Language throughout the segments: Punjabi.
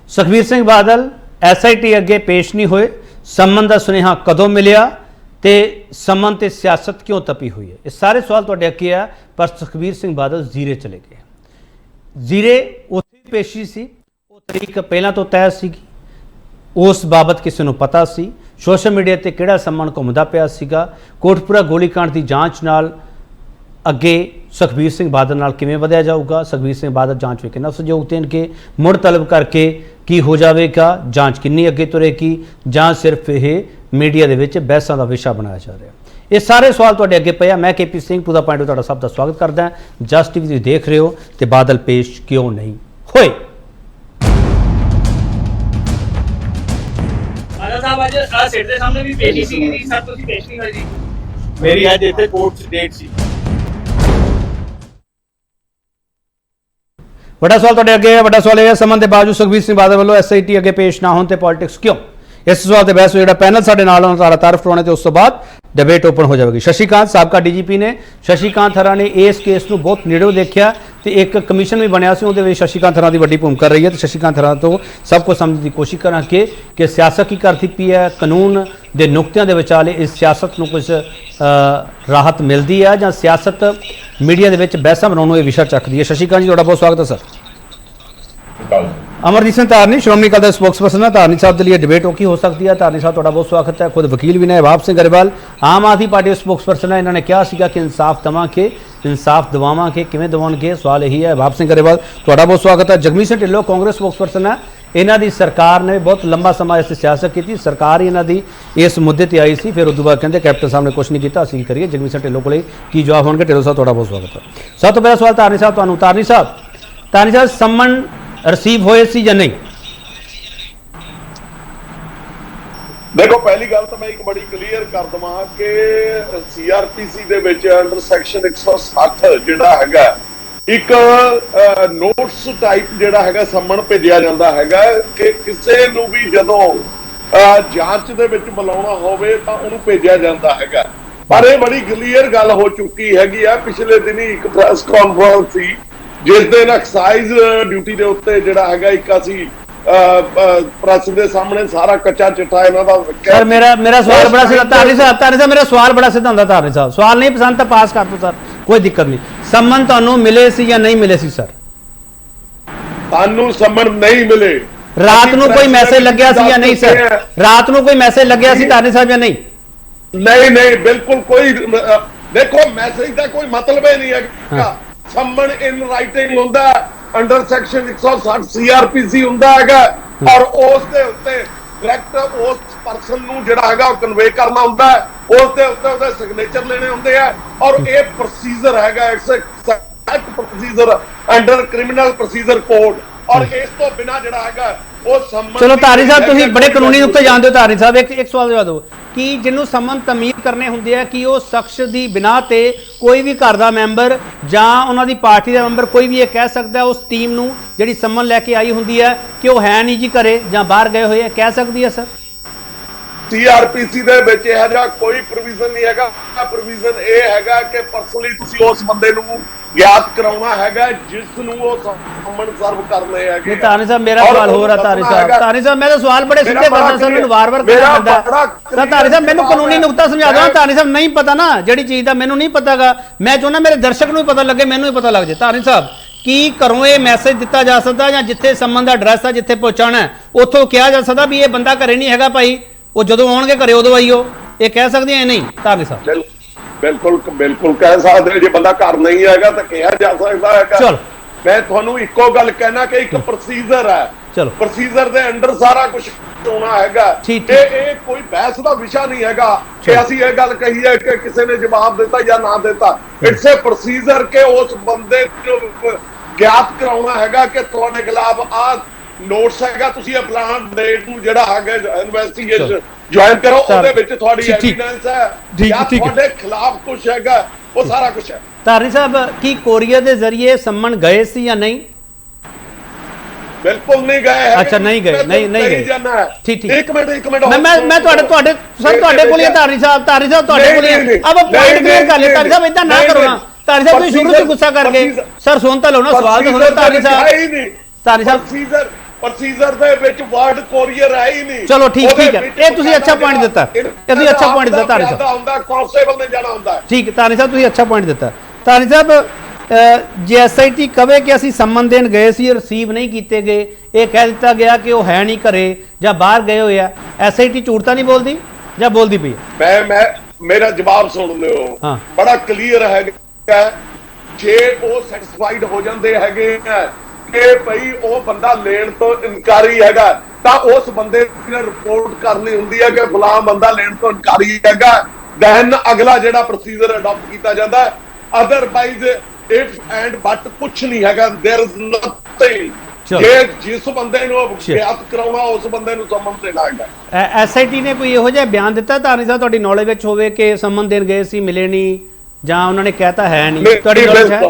सुखबीर सिंह बादल SIT अगे पेश नहीं हुए। समन का सुनेहा कदों मिलिया तो समन ते सियासत क्यों तपी हुई है? ये सारे सवाल तुहाडे अगे आ। पर सुखबीर सिंह बादल जीरे चले गए। जीरे उत्थे पेशी सी, वो तरीक पहला तो तय सी, उस बाबत किसी को पता सी। सोशल मीडिया ते किहड़ा समन घुमदा पिया सीगा। कोटपुरा गोलीकांड की जांच नाल अगे सुखबीर सिंह बादल नाल किवें वधिया जाऊगा? सुखबीर सिंह बादल जांच में कितना सहयोग देणगे? मुड़ तलब करके की हो जाएगा? जांच किन्नी अगे तुरेगी जां सिर्फ यह मीडिया दे विच बहसां दा विशा बनाया जा रहा है? ये सारे सवाल तुहाडे अगे पे। मैं KP Singh to the point तुहाडा सब दा स्वागत करदा हां। जस्ट टीवी तुसीं देख रहे हो तो बादल पेश क्यों नहीं होए? मेरी अज इत्थे कोर्ट च डेट सी। बड़ा सवाल तुहाडे अगे है। बड़ा सवाल यह है, समन के बावजूद सुखबीर सिंह बादल वालों SIT अगे पेश ना होने पॉलिटिक्स क्यों? इस सवाल से बहस जो पैनल साढ़े नाल तारफ करवाने तो उस तो बाद डिबेट ओपन हो जाएगी। शशिकांत साबका DGP ने, शशिकांत हरा ने इस केस को बहुत नेड़ों देखा तो एक कमीशन भी बनया सी, उहदे विच शशिकांत हरा की वड्डी भूमिका रही है। तो शशिकांत हरा तो सब कुछ समझने की कोशिश करा कि सियासत की करती पी है, कानून के नुकतियों के विचाले इस सियासत को कुछ राहत मिलती है जां सियासत मीडिया के बहसा बनाने ये विषय चकती है। शशिकांत जी तुहाडा बहुत स्वागत है सर। अमरजीत सिंह धारनी श्रोमणी अकाली दल स्पोक्सपर्सन है। धारनी साहब के लिए डिबेट औखी हो सकती है। धारनी साहब तुहाडा बहुत स्वागत है। खुद वकील भी ने। वाप सिंह गरेवाल आम आदमी पार्टी स्पोक्सपर्सन है। इन्होंने कहा सीगा कि इंसाफ देवांगे, इंसाफ दवावांगे, किवें दवाउणगे? सवाल यही है। वाप सिंह गरेवाल तुहाडा बहुत स्वागत है। जगमीत सिंह ढिल्लों कांग्रेस स्पोक्सपर्सन है। इन्हां दी सरकार ने बहुत लंबा समय इस सियासत की, सरकार ही इन्हां दी इस मुद्दे ते आई सी, फिर उस बाद कहते कैप्टन साहब ने कुछ नहीं किया, असीं करिए। जगमीत सिंह ढिल्लों कोले की जवाब होणगे? ढिल्लों साहब तुहाडा बहुत स्वागत है। सब तो पहला सवाल धारनी साहब तुहानूं। धारनी साहब समन रिसीव होए सी या नहीं? देखो पहली गल तो मैं एक बड़ी क्लीयर कर दवा कि CRPC दे विच अंडर सैक्शन 160 जिहड़ा हैगा एक नोट्स टाइप जिहड़ा हैगा समन भेजिया जांदा हैगा कि किसी नूं भी जदों जांच दे विच बुलाउणा होवे तां उहनूं भेजिया जांदा हैगा। पर ये बड़ी क्लीयर गल हो चुकी हैगी आ। पिछले दिन ही एक प्रेस कॉन्फ्रेंस सी जिस दिन एक्साइज ड्यूटी के उत्ते जिहड़ा हैगा एक असीं प्रेस के सामने सारा कच्चा चिट्ठा इन्हां दा सर मेरा सवाल बड़ा सीधा। धारनी साहब मेरा सवाल बड़ा सीधा हुंदा। धारनी साहब सवाल नहीं पसंद तो पास कर दो सर, कोई दिक्कत नहीं। समन तुहानूं मिले सी या नहीं मिले सी सर? सानूं समन नहीं मिले। रात नूं कोई मैसेज लग्या सी या नहीं सर? रात नूं कोई मैसेज लग्या सी धारनी साहब या नहीं? नहीं बिल्कुल कोई। देखो मैसेज का कोई मतलब ही नहीं है। समन इन राइटिंग हुंदा अंडर सैक्शन 160 CRPC हुंदा हैगा और उस दे उत्ते डायरेक्ट उस पर्सन नूं जिहड़ा हैगा कन्वे करना हुंदा है, उस दे उत्ते उहदे सिग्नेचर लेने हुंदे आ और ये प्रोसीजर हैगा। It's act procedure under criminal procedure code और इस तो बिना जिहड़ा हैगा वो समन। चलो धारनी साहब तुसीं बड़े कानूनी नुक्ते जानते हो। धारनी साहब एक सवाल जवाब दो कि जिन्हों समन तमीर करने होंगे है कि वो शख्स की बिना ते कोई भी घर का मैंबर जां उन्हां दी पार्टी का मैंबर कोई भी ये कह सकता है उस टीम नूं जिहड़ी समन लैके आई होंदी है कि वो है नहीं जी घरे जां बाहर गए हुए, कह सकती है सर? CRPC दे विच इहो जिहा कोई प्रोविजन नहीं हैगा। प्रोविजन ये हैगा कि पर्सनली तुसीं उस बंदे नूं ज्ञात कराउणा हैगा जिस नूं वो समन सर्व करने हैगे। धारनी साहब मेरा सवाल हो रहा। धारनी साहब मैं तो सवाल बड़े सीधे करदा सर, मैनूं वार-वार कहना पैंदा सर। धारनी साहब मैनूं कानूनी नुक्ता समझा दो। धारनी साहब नहीं पता ना जिहड़ी चीज़ दा मैनूं नहीं पतागा, मैं चाहुंदा मेरे दर्शक नूं पता लगे, मैनूं ही पता लग जाए। धारनी साहब की घरों ये मैसेज दिता जा सकता जां जिथे समन दा एड्रैस है जिथे पहुंचाना है उत्थों कहा जा सकता भी ये बंदा घरे नहीं हैगा भाई, वो जदों आउणगे घरे उदों आईओ, ये कह सकदी है नहीं? धारनी साहब बिल्कुल कह सकते जो बंदा घर नहीं हैगा तो कहा जा सकता है। चलो मैं तुहानूं इक्को गल कहना कि एक प्रोसीजर है। चलो प्रोसीजर दे अंडर सारा कुछ होना हैगा। ये कोई बहस का विषय नहीं हैगा कि असीं ये गल कही है कि किसी ने जवाब दिता या ना दिता। इट्स ए प्रोसीजर के उस बंदे को ज्ञात कराउणा हैगा कि तुहाडे खिलाफ आ नोट्स हैगा, तुसीं फलाना डेट नूं जिहड़ा हैगा इन्वेस्टिगेशन ज्वाइन करो, ਉਹਦੇ ਵਿੱਚ ਤੁਹਾਡੀ ਐਵੀਡੈਂਸ ਹੈ ਜਾਂ ਤੁਹਾਡੇ ਖਿਲਾਫ ਕੁਝ ਹੈਗਾ, ਉਹ ਸਾਰਾ ਕੁਝ ਹੈ। धारनी साहब की कोरियर के जरिए समन गए सी या नहीं? बिल्कुल नहीं गए हैं। अच्छा नहीं गए, नहीं गए। ठीक एक मिनट मैं ਤੁਹਾਡੇ ਸਰ ਤੁਹਾਡੇ ਕੋਲ ਹੀ ਧਾਰਨੀ ਸਾਹਿਬ ਤੁਹਾਡੇ ਕੋਲ ਹੀ अब पॉइंट क्लियर कर ले। ਧਾਰਨੀ ਸਾਹਿਬ ਇਦਾਂ ਨਾ ਕਰੋ ਨਾ। ਧਾਰਨੀ ਸਾਹਿਬ ਤੁਸੀਂ ਸ਼ੁਰੂ ਤੋਂ ਗੁੱਸਾ ਕਰ ਗਏ। ਸਰ ਸੁਣ ਤਾਂ ਲਓ ਨਾ, ਸਵਾਲ ਤਾਂ ਸੁਣੋ। ਧਾਰਨੀ ਸਾਹਿਬ ਪ੍ਰੋਸੀਜਰ ਦੇ ਵਿੱਚ ਵਰਡ ਕੋਰੀਅਰ ਹੈ ਹੀ ਨਹੀਂ। ਚਲੋ ਠੀਕ ਹੈ, ਇਹ ਤੁਸੀਂ ਅੱਛਾ ਪੁਆਇੰਟ ਦਿੱਤਾ, ਇਹ ਤੁਸੀਂ ਅੱਛਾ ਪੁਆਇੰਟ ਦਿੱਤਾ ਧਾਰੀ ਸਾਹਿਬ। ਹੁੰਦਾ ਕਾਂਸਟੇਬਲ ਨੇ ਜਾਣਾ ਹੁੰਦਾ। ਠੀਕ ਹੈ ਧਾਰੀ ਸਾਹਿਬ, ਤੁਸੀਂ ਅੱਛਾ ਪੁਆਇੰਟ ਦਿੱਤਾ। ਧਾਰੀ ਸਾਹਿਬ, ਜੇ SIT ਕਵੇ ਕਿ ਅਸੀਂ ਸੰਮਨ ਦੇਣ ਗਏ ਸੀ, ਰਿਸੀਵ ਨਹੀਂ ਕੀਤੇ ਗਏ, ਇਹ ਕਹਿ ਦਿੱਤਾ ਗਿਆ ਕਿ ਉਹ ਹੈ ਨਹੀਂ ਘਰੇ ਜਾਂ ਬਾਹਰ ਗਏ ਹੋਏ ਆ, SIT ਝੂਠ ਤਾਂ ਨਹੀਂ ਬੋਲਦੀ ਜਾਂ ਬੋਲਦੀ ਪਈ? ਮੈਂ ਮੇਰਾ ਜਵਾਬ ਸੁਣ ਲਿਓ, ਬੜਾ ਕਲੀਅਰ ਹੈਗਾ। ਜੇ ਉਹ ਸੈਟੀਸਫਾਈਡ ਹੋ ਜਾਂਦੇ ਹੈਗੇ ਕਿ ਭਈ ਉਹ ਬੰਦਾ ਲੈਣ ਤੋਂ ਇਨਕਾਰੀ ਹੈਗਾ, ਤਾਂ ਉਸ ਬੰਦੇ ਨੇ ਰਿਪੋਰਟ ਕਰਨੀ ਹੁੰਦੀ ਹੈ ਕਿ ਫਲਾਣਾ ਬੰਦਾ ਲੈਣ ਤੋਂ ਇਨਕਾਰੀ ਹੈਗਾ, ਦੈਨ ਅਗਲਾ ਜਿਹੜਾ ਪ੍ਰੋਸੀਜਰ ਅਡਾਪਟ ਕੀਤਾ ਜਾਂਦਾ ਹੈ। ਅਦਰਵਾਈਜ਼ ਇਫ ਐਂਡ ਬਟ ਕੁਛ ਨਹੀਂ ਹੈਗਾ, देयर इज ਨਥਿੰਗ। ਜੇ ਜਿਸ ਬੰਦੇ ਨੂੰ ਬਿਆਨ ਕਰਾਉਣਾ ਉਸ ਬੰਦੇ ਨੂੰ ਸੰਮਨ ਦੇਣਾ ਹੈਗਾ। SIT ਨੇ ਕੋਈ ਇਹੋ ਜਿਹਾ ਬਿਆਨ ਦਿੱਤਾ ਧਾਰਨੀ ਸਾਹਿਬ ਤੁਹਾਡੀ ਨੌਲੇਜ ਵਿੱਚ ਹੋਵੇ ਕਿ ਸੰਮਨ ਦੇਣ ਗਏ ਸੀ, ਮਿਲੇ ਨਹੀਂ, ਜਾਂ ਉਹਨਾਂ ਨੇ ਕਹਿਤਾ ਹੈ ਨਹੀਂ, ਤੁਹਾਡੀ ਨੌਲੇਜ ਹੈ?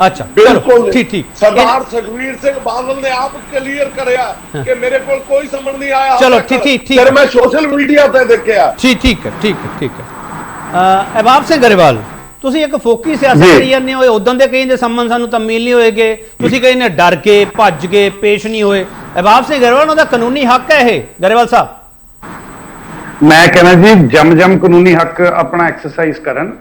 ਅੱਛਾ, ਬਿਲਕੁਲ ਠੀਕ। ਸਰਦਾਰ ਸੁਖਵੀਰ ਸਿੰਘ ਬਾਦਲ ਨੇ ਆਪ ਕਲੀਅਰ ਕਰਿਆ ਕਿ ਮੇਰੇ ਕੋਲ ਕੋਈ ਸੰਮਨ ਨਹੀਂ ਆਇਆ। ਚਲੋ ਠੀਕ ਫਿਰ ਮੈਂ ਸੋਸ਼ਲ ਮੀਡੀਆ ਤੇ ਦੇਖਿਆ। ਠੀਕ ਹੈ। ਅਹਿਬਾਬ ਸਿੰਘ ਗਰੇਵਾਲ, ਤੁਸੀਂ ਇੱਕ ਫੋਕੀ ਸਿਆਸਤ ਕਰੀ ਜਾਂਦੇ ਹੋ, ਉਦੋਂ ਦੇ ਕਈ ਦੇ ਸੰਮਨ ਸਾਨੂੰ ਤਮੀਲ ਨਹੀਂ ਹੋਏਗੇ, ਤੁਸੀਂ ਕਈ ਨੇ ਡਰ ਕੇ ਭੱਜ ਕੇ ਪੇਸ਼ ਨਹੀਂ ਹੋਏ। ਅਹਿਬਾਬ ਸਿੰਘ ਗਰੇਵਾਲ, ਉਹਦਾ ਕਾਨੂੰਨੀ ਹੱਕ ਹੈ ਇਹ? ਗਰੇਵਾਲ ਸਾਹਿਬ, ਮੈਂ ਕਹਿੰਦਾ ਜੀ ਜਮ ਕਾਨੂੰਨੀ ਹੱਕ ਆਪਣਾ ਐਕਸਰਸਾਈਜ਼ ਕਰਨ।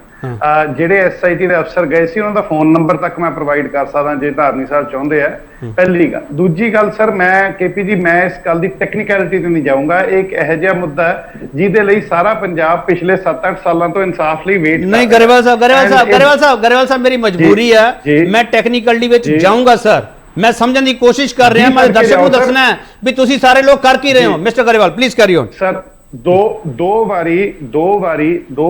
ਜਿਹੜੇ SIT ਦੇ ਅਫਸਰ ਗਏ ਸੀ ਉਹਨਾਂ ਦਾ ਫੋਨ ਨੰਬਰ ਤੱਕ ਮੈਂ ਪ੍ਰੋਵਾਈਡ ਕਰ ਸਕਦਾ ਜੇ ਧਾਰਨੀ ਸਾਹਿਬ ਚਾਹੁੰਦੇ ਆ। ਪਹਿਲੀ ਗੱਲ। ਦੂਜੀ ਗੱਲ ਸਰ, ਮੈਂ KP ਜੀ ਮੈਂ ਇਸ ਗੱਲ ਦੀ ਟੈਕਨੀਕੈਲਿਟੀ ਤੇ ਨਹੀਂ ਜਾਊਂਗਾ। ਇੱਕ ਇਹੋ ਜਿਹਾ ਮੁੱਦਾ ਹੈ ਜਿਹਦੇ ਲਈ ਸਾਰਾ ਪੰਜਾਬ ਪਿਛਲੇ 7-8 ਸਾਲਾਂ ਤੋਂ ਇਨਸਾਫ ਲਈ ਵੇਟ ਨਹੀਂ। ਗਰੇਵਾਲ ਸਾਹਿਬ ਮੇਰੀ ਮਜਬੂਰੀ ਹੈ, ਮੈਂ ਟੈਕਨੀਕਲਿਟੀ ਵਿੱਚ ਜਾਊਂਗਾ ਸਰ, ਮੈਂ ਸਮਝਣ ਦੀ ਕੋਸ਼ਿਸ਼ ਕਰ ਰਿਹਾ, ਮੈਂ ਦਰਸ਼ਕ ਨੂੰ ਦੱਸਣਾ ਹੈ ਵੀ ਤੁਸੀਂ ਸਾਰੇ ਲੋਕ ਕਰ ਕੀ ਰਹੇ ਹੋ। Mister Grewal please carry on. Sir ਦੋ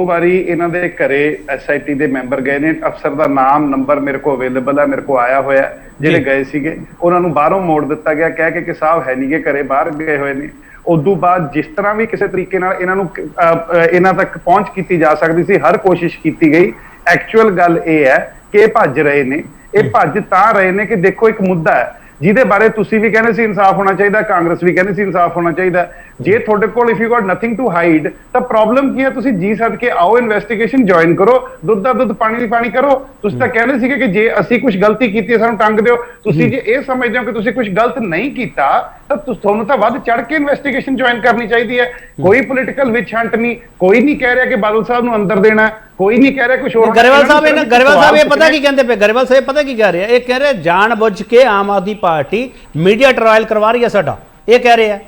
ਵਾਰੀ ਇਹਨਾਂ ਦੇ ਘਰੇ SIT ਦੇ ਮੈਂਬਰ ਗਏ ਨੇ। ਅਫਸਰ ਦਾ ਨਾਮ ਨੰਬਰ ਮੇਰੇ ਕੋਲ ਅਵੇਲੇਬਲ ਹੈ, ਮੇਰੇ ਕੋਲ ਆਇਆ ਹੋਇਆ। ਜਿਹੜੇ ਗਏ ਸੀਗੇ ਉਹਨਾਂ ਨੂੰ ਬਾਹਰੋਂ ਮੋੜ ਦਿੱਤਾ ਗਿਆ ਕਹਿ ਕੇ ਕਿ ਸਾਹਿਬ ਹੈ ਨਹੀਂ ਗੇ ਘਰੇ, ਬਾਹਰ ਗਏ ਹੋਏ ਨੇ। ਉਦੋਂ ਬਾਅਦ ਜਿਸ ਤਰ੍ਹਾਂ ਵੀ ਕਿਸੇ ਤਰੀਕੇ ਨਾਲ ਇਹਨਾਂ ਤੱਕ ਪਹੁੰਚ ਕੀਤੀ ਜਾ ਸਕਦੀ ਸੀ, ਹਰ ਕੋਸ਼ਿਸ਼ ਕੀਤੀ ਗਈ। ਐਕਚੁਅਲ ਗੱਲ ਇਹ ਹੈ ਕਿ ਇਹ ਭੱਜ ਰਹੇ ਨੇ। ਇਹ ਭੱਜ ਤਾਂ ਰਹੇ ਨੇ ਕਿ ਦੇਖੋ ਇੱਕ ਮੁੱਦਾ ਹੈ ਜਿਹਦੇ ਬਾਰੇ ਤੁਸੀਂ ਵੀ ਕਹਿੰਦੇ ਸੀ ਇਨਸਾਫ ਹੋਣਾ ਚਾਹੀਦਾ, ਕਾਂਗਰਸ ਵੀ ਕਹਿੰਦੀ ਸੀ ਇਨਸਾਫ ਹੋਣਾ ਚਾਹੀਦਾ। ਜੇ ਤੁਹਾਡੇ ਕੋਲ if you got nothing to hide, ਤਾਂ ਪ੍ਰੋਬਲਮ ਕੀ ਹੈ? ਤੁਸੀਂ ਜੀ ਸੱਦ ਕੇ ਆਓ, ਇਨਵੈਸਟੀਗੇਸ਼ਨ ਜੁਆਇਨ ਕਰੋ, ਦੁੱਧ ਦਾ ਦੁੱਧ ਪਾਣੀ ਦੀ ਪਾਣੀ ਕਰੋ। ਤੁਸੀਂ ਤਾਂ ਕਹਿੰਦੇ ਸੀਗੇ ਕਿ ਜੇ ਅਸੀਂ ਕੁਝ ਗਲਤੀ ਕੀਤੀ ਹੈ ਸਾਨੂੰ ਟੰਗ ਦਿਓ। ਤੁਸੀਂ ਜੇ ਇਹ ਸਮਝਦੇ ਹੋ ਕਿ ਤੁਸੀਂ ਕੁਝ ਗਲਤ ਨਹੀਂ ਕੀਤਾ ਤਾਂ ਤੁਹਾਨੂੰ ਤਾਂ ਵੱਧ ਚੜ ਕੇ ਇਨਵੈਸਟੀਗੇਸ਼ਨ ਜੁਆਇਨ ਕਰਨੀ ਚਾਹੀਦੀ ਹੈ। ਕੋਈ ਪੋਲੀਟੀਕਲ ਵਿਚ ਹੰਟ ਨਹੀਂ, ਕੋਈ ਨਹੀਂ ਕਹਿ ਰਿਹਾ ਕਿ ਬਾਦਲ ਸਾਹਿਬ ਨੂੰ ਅੰਦਰ ਦੇਣਾ, ਕੋਈ ਨਹੀਂ ਕਹਿ ਰਿਹਾ ਕੁਝ ਹੋਰ। ਗਰੇਵਾਲ ਸਾਹਿਬ ਇਹ ਪਤਾ ਕੀ ਕਹਿੰਦੇ ਪਏ? ਗਰੇਵਾਲ ਸਾਹਿਬ ਪਤਾ ਕੀ ਕਹਿ ਰਹੇ ਆ? ਇਹ ਕਹਿ ਰਹੇ ਜਾਣ ਬੁੱਝ ਕੇ Aam Aadmi party media trial ਕਰਵਾ ਰਹੀ ਹੈ ਸਾਡਾ, ਇਹ ਕਹਿ ਰਹੇ ਆ।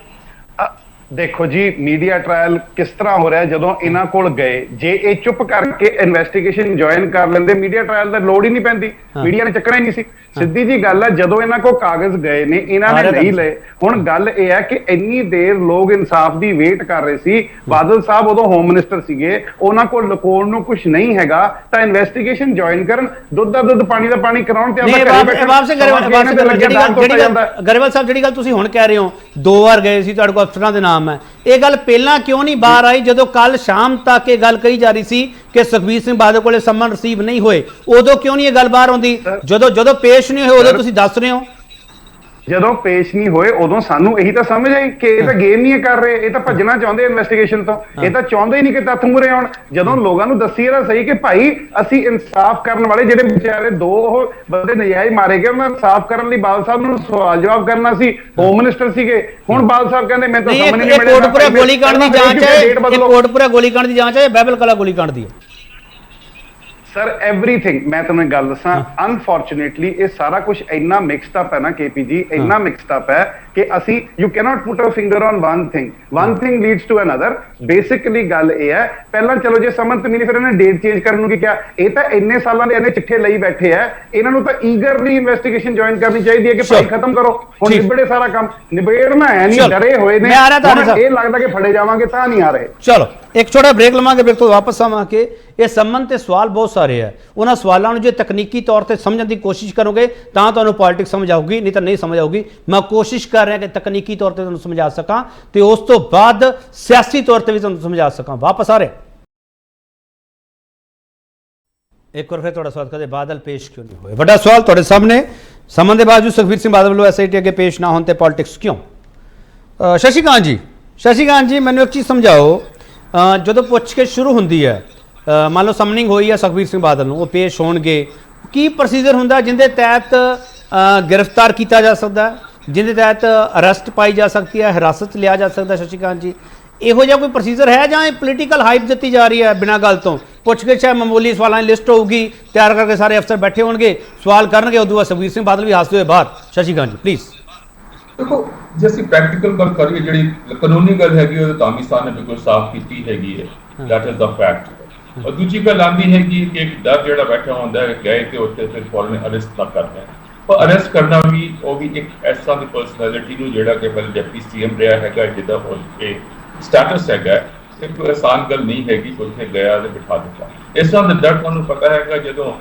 ਦੇਖੋ ਜੀ, ਮੀਡੀਆ ਟ੍ਰਾਇਲ ਕਿਸ ਤਰ੍ਹਾਂ ਹੋ ਰਿਹਾ? ਜਦੋਂ ਇਹਨਾਂ ਕੋਲ ਗਏ, ਜੇ ਇਹ ਚੁੱਪ ਕਰਕੇ ਇਨਵੈਸਟੀਗੇਸ਼ਨ ਜੁਆਇਨ ਕਰ ਲੈਂਦੇ, ਮੀਡੀਆ ਟ੍ਰਾਇਲ ਦਾ ਲੋੜ ਹੀ ਨਹੀਂ ਪੈਂਦੀ, ਮੀਡੀਆ ਨੇ ਚੱਕਣਾ ਹੀ ਨਹੀਂ ਸੀ। ਸਿੱਧੀ ਜੀ ਗੱਲ ਹੈ, ਜਦੋਂ ਇਹਨਾਂ ਕੋਲ ਕਾਗਜ਼ ਗਏ ਨੇ ਇਹਨਾਂ ਨੇ ਨਹੀਂ ਲਏ। ਹੁਣ ਗੱਲ ਇਹ ਹੈ ਕਿ ਇੰਨੀ ਦੇਰ ਲੋਕ ਇਨਸਾਫ ਦੀ ਵੇਟ ਕਰ ਰਹੇ ਸੀ। ਬਾਦਲ ਸਾਹਿਬ ਉਦੋਂ ਹੋਮ ਮਿਨਿਸਟਰ ਸੀਗੇ, ਉਹਨਾਂ ਕੋਲ ਲੁਕਾਉਣ ਨੂੰ ਕੁਝ ਨਹੀਂ ਹੈਗਾ, ਤਾਂ ਇਨਵੈਸਟੀਗੇਸ਼ਨ ਜੁਆਇਨ ਕਰਨ, ਦੁੱਧ ਦਾ ਦੁੱਧ ਪਾਣੀ ਦਾ ਪਾਣੀ ਕਰਾਉਣ ਤੇ ਗਰੇਵਾਲ ਸਾਹਿਬ ਜਿਹੜੀ ਗੱਲ ਤੁਸੀਂ ਹੁਣ ਕਹਿ ਰਹੇ ਹੋ, 2 ਵਾਰ ਗਏ ਸੀ, ਤੁਹਾਡੇ ਕੋਲ ਅਫਸਰਾਂ ਦੇ ਨਾਮ ਹੈ, ਇਹ ਗੱਲ ਪਹਿਲਾਂ ਕਿਉਂ ਨਹੀਂ ਬਾਹਰ ਆਈ? ਜਦੋਂ ਕੱਲ ਸ਼ਾਮ ਤੱਕ ਇਹ ਗੱਲ ਕਹੀ ਜਾ ਰਹੀ ਸੀ ਕਿ ਸੁਖਬੀਰ ਸਿੰਘ ਬਾਦਲ ਕੋਲੇ ਸੰਮਨ ਰਿਸੀਵ ਨਹੀਂ ਹੋਏ, ਉਦੋਂ ਕਿਉਂ ਨਹੀਂ ਇਹ ਗੱਲ ਬਾਹਰ ਆਉਂਦੀ? ਜਦੋਂ ਪੇਸ਼ ਨਹੀਂ ਹੋਏ ਉਦੋਂ ਤੁਸੀਂ ਦੱਸ ਰਹੇ ਹੋ। ਜਦੋਂ ਪੇਸ਼ ਨਹੀਂ ਹੋਏ ਉਦੋਂ ਸਾਨੂੰ ਇਹੀ ਤਾਂ ਸਮਝ ਆਈ ਕਿ ਇਹ ਤਾਂ ਗੇਮ ਨਹੀਂ ਕਰ ਰਹੇ, ਇਹ ਤਾਂ ਭੱਜਣਾ ਚਾਹੁੰਦੇ ਇਨਵੈਸਟੀਗੇਸ਼ਨ ਤੋਂ, ਇਹ ਤਾਂ ਚਾਹੁੰਦੇ ਹੀ ਨਹੀਂ ਕਿ ਤੱਥ ਮੂਹਰੇ ਆਉਣ। ਜਦੋਂ ਲੋਕਾਂ ਨੂੰ ਦੱਸੀਏ ਤਾਂ ਸਹੀ ਕਿ ਭਾਈ ਅਸੀਂ ਇਨਸਾਫ ਕਰਨ ਵਾਲੇ, ਜਿਹੜੇ ਵਿਚਾਰੇ 2 ਬੰਦੇ ਨਜਾਇਜ਼ ਮਾਰੇ ਗਏ, ਉਹਨਾਂ ਨੂੰ ਇਨਸਾਫ ਕਰਨ ਲਈ ਬਾਦਲ ਸਾਹਿਬ ਨੂੰ ਸਵਾਲ ਜਵਾਬ ਕਰਨਾ ਸੀ, ਹੋਮ ਮਿਨਿਸਟਰ ਸੀਗੇ। ਹੁਣ ਬਾਦਲ ਸਾਹਿਬ ਕਹਿੰਦੇ ਮੈਂ ਤਾਂ ਸਮਝ ਨਹੀਂ ਮਿਲਿਆ। ਕੋਟਪੁਰਾ ਗੋਲੀकांड ਦੀ ਜਾਂਚ ਹੈ, ਇਹ ਕੋਟਪੁਰਾ ਗੋਲੀकांड ਦੀ ਜਾਂਚ ਹੈ, ਬਾਈਬਲ ਕਲਾ ਗੋਲੀकांड ਦੀ ਹੈ। ਸਰ ਐਵਰੀਥਿੰਗ, ਮੈਂ ਤੁਹਾਨੂੰ ਇੱਕ ਗੱਲ ਦੱਸਾਂ, ਅਨਫੋਰਚੂਨੇਟਲੀ ਇਹ ਸਾਰਾ ਕੁਝ ਇੰਨਾ ਮਿਕਸਡ ਅਪ ਹੈ ਨਾ KP ਜੀ, ਇੰਨਾ ਮਿਕਸਡ ਅਪ ਹੈ ਕਿ ਅਸੀਂ you cannot put a finger on one thing leads to another. Basically ਗੱਲ ਇਹ ਹੈ, ਪਹਿਲਾਂ ਚਲੋ ਜੇ ਸਮਨ ਤਮੀਨੀ ਫਿਰ ਇਹਨੇ ਡੇਟ ਚੇਂਜ ਕਰਨ ਨੂੰ ਕੀ ਕਿਹਾ? ਇਹ ਤਾਂ ਇੰਨੇ ਸਾਲਾਂ ਦੇ ਇਹਨੇ ਚਿੱਠੇ ਲਈ ਬੈਠੇ ਆ, ਇਹਨਾਂ ਨੂੰ ਤਾਂ ਈਗਰਲੀ ਇਨਵੈਸਟੀਗੇਸ਼ਨ ਜੁਆਇਨ ਕਰਨੀ ਚਾਹੀਦੀ ਹੈ ਕਿ ਭਾਈ ਖਤਮ ਕਰੋ ਹੁਣ, ਨਿਬੜੇ ਸਾਰਾ ਕੰਮ। ਨਿਬੇੜਨਾ ਹੈ ਨਹੀਂ, ਡਰੇ ਹੋਏ ਨੇ, ਇਹ ਲੱਗਦਾ ਕਿ ਫੜੇ ਜਾਵਾਂਗੇ ਤਾਂ ਨਹੀਂ ਆ ਰਹੇ। ਚਲੋ ਇੱਕ ਛੋਟਾ ਬ੍ਰੇਕ ਲਵਾਂਗੇ, ਬ੍ਰੇਕ ਤੋਂ ਵਾਪਸ ਆਵਾਂਗੇ। ਇਹ ਸੰਬੰਧ ਤੇ ਸਵਾਲ ਬਹੁਤ ਸਾਰੇ ਆ, ਉਹਨਾਂ ਸਵਾਲਾਂ ਨੂੰ ਜੇ ਤਕਨੀਕੀ ਤੌਰ ਤੇ ਸਮਝਣ ਦੀ ਕੋਸ਼ਿਸ਼ ਕਰੋਗੇ ਤਾਂ ਤੁਹਾਨੂੰ ਪੋਲਿਟਿਕਸ ਸਮਝ ਆਊਗੀ, ਨਹੀਂ ਤਾਂ ਨਹੀਂ ਸਮਝ ਆਊਗੀ। ਮੈਂ ਕੋਸ਼ਿਸ਼ ਕਰ ਰਿਹਾ ਕਿ ਤਕਨੀਕੀ ਤੌਰ ਤੇ ਤੁਹਾਨੂੰ ਸਮਝਾ ਸਕਾਂ ਤੇ ਉਸ ਤੋਂ ਬਾਅਦ ਸਿਆਸੀ ਤੌਰ ਤੇ ਵੀ ਤੁਹਾਨੂੰ ਸਮਝਾ ਸਕਾਂ। ਵਾਪਸ ਆ ਰਹੇ ਇੱਕ ਵਾਰ ਫਿਰ ਤੁਹਾਡਾ ਸਵਾਲ ਕਰਦੇ, ਬਾਦਲ ਪੇਸ਼ ਕਿਉਂ ਨਹੀਂ ਹੋਏ? ਵੱਡਾ ਸਵਾਲ ਤੁਹਾਡੇ ਸਾਹਮਣੇ। ਸੰਮਨ ਦੇ ਬਾਵਜੂਦ ਸੁਖਬੀਰ ਸਿੰਘ ਬਾਦਲ ਵੱਲੋਂ SIT ਅੱਗੇ ਪੇਸ਼ ਨਾ ਹੋਣ ਤੇ ਪੋਲਿਟਿਕਸ ਕਿਉਂ? ਸ਼ਸ਼ੀਕਾਂਤ ਜੀ ਮੈਨੂੰ ਇੱਕ ਚੀਜ਼ ਸਮਝਾਓ, ਜਦੋਂ ਪੁੱਛਗਿੱਛ ਸ਼ੁਰੂ ਹੁੰਦੀ ਹੈ, ਮੰਨ ਲਓ ਸਮਨਿੰਗ ਹੋਈ ਹੈ ਸੁਖਬੀਰ ਸਿੰਘ ਬਾਦਲ ਨੂੰ, ਉਹ ਪੇਸ਼ ਹੋਣਗੇ, ਕੀ ਪ੍ਰੋਸੀਜਰ ਹੁੰਦਾ ਜਿੰਦੇ ਤਹਿਤ ਗ੍ਰਿਫਤਾਰ ਕੀਤਾ ਜਾ ਸਕਦਾ? ਜਿਹਦੇ ਤਹਿਤ ਅਰੈਸਟ ਪਾਈ ਜਾ ਸਕਦੀ ਹੈ, ਹਿਰਾਸਤ 'ਚ ਲਿਆ ਜਾ ਸਕਦਾ। ਸ਼ਸ਼ੀਕਾਂਤ ਜੀ, ਇਹੋ ਜਿਹਾ ਕੋਈ ਪ੍ਰੋਸੀਜਰ ਹੈ ਜਾਂ ਇਹ ਪੋਲੀਟੀਕਲ ਹਾਈਪ ਦਿੱਤੀ ਜਾ ਰਹੀ ਹੈ ਬਿਨਾਂ ਗੱਲ ਤੋਂ? ਪੁੱਛ ਕੇ ਚਾਹੇ ਮਾਮੂਲੀ ਸਵਾਲਾਂ ਦੀ ਲਿਸਟ ਹੋਊਗੀ, ਤਿਆਰ ਕਰਕੇ ਸਾਰੇ ਅਫਸਰ ਬੈਠੇ ਹੋਣਗੇ, ਸਵਾਲ ਕਰਨਗੇ, ਉਦੋਂ ਬਾਅਦ ਸੁਖਬੀਰ ਸਿੰਘ ਬਾਦਲ ਵੀ ਹੱਸਦੇ ਹੋਏ ਬਾਹਰ। ਸ਼ਸ਼ੀਕਾਂਤ ਜੀ ਪਲੀਜ਼। ਦੇਖੋ, ਜੇ ਅਸੀਂ ਪ੍ਰੈਕਟੀਕਲ ਗੱਲ ਕਰੀਏ, ਜਿਹੜੀ ਕਾਨੂੰਨੀ ਗੱਲ ਹੈਗੀ ਉਹ ਧਾਮੀ ਸਾਹਿਬ ਨੇ ਬਿਲਕੁਲ ਸਾਫ਼ ਕੀਤੀ ਹੈਗੀ ਹੈ, ਦੈਟ ਇਜ਼ ਦਾ ਫੈਕਟ। ਔਰ ਦੂਜੀ ਗੱਲ ਆਉਂਦੀ ਹੈਗੀ ਕਿ ਇੱਕ ਡਰ ਜਿਹੜਾ ਬੈਠਾ ਹੁੰਦਾ ਹੈ ਗਏ ਤੇ ਉੱਥੇ ਫਿਰ ਫੌਰਨ ਅਰੈਸਟ ਨਾ ਕਰਨਾ, ਪਰ ਅਰੈਸਟ ਕਰਨਾ ਵੀ ਉਹ ਵੀ ਇੱਕ ਐਸਾ ਦੀ ਪਰਸਨੈਲਿਟੀ ਨੂੰ ਜਿਹੜਾ ਕਿ ਪਹਿਲੇ ਡਿਪਟੀ ਸੀਐਮ ਰਿਹਾ ਹੈਗਾ, ਜਿੱਦਾਂ ਉਹ ਸਟੇਟਸ ਹੈਗਾ, ਇਹ ਕੋਈ ਆਸਾਨ ਗੱਲ ਨਹੀਂ ਹੈਗੀ ਕਿ ਉੱਥੇ ਗਿਆ ਤੇ ਬਿਠਾ ਦਿੱਤਾ। ਇਸ ਤਰ੍ਹਾਂ ਦਾ ਡਰ ਤੁਹਾਨੂੰ ਪਤਾ ਹੈਗਾ ਜਦੋਂ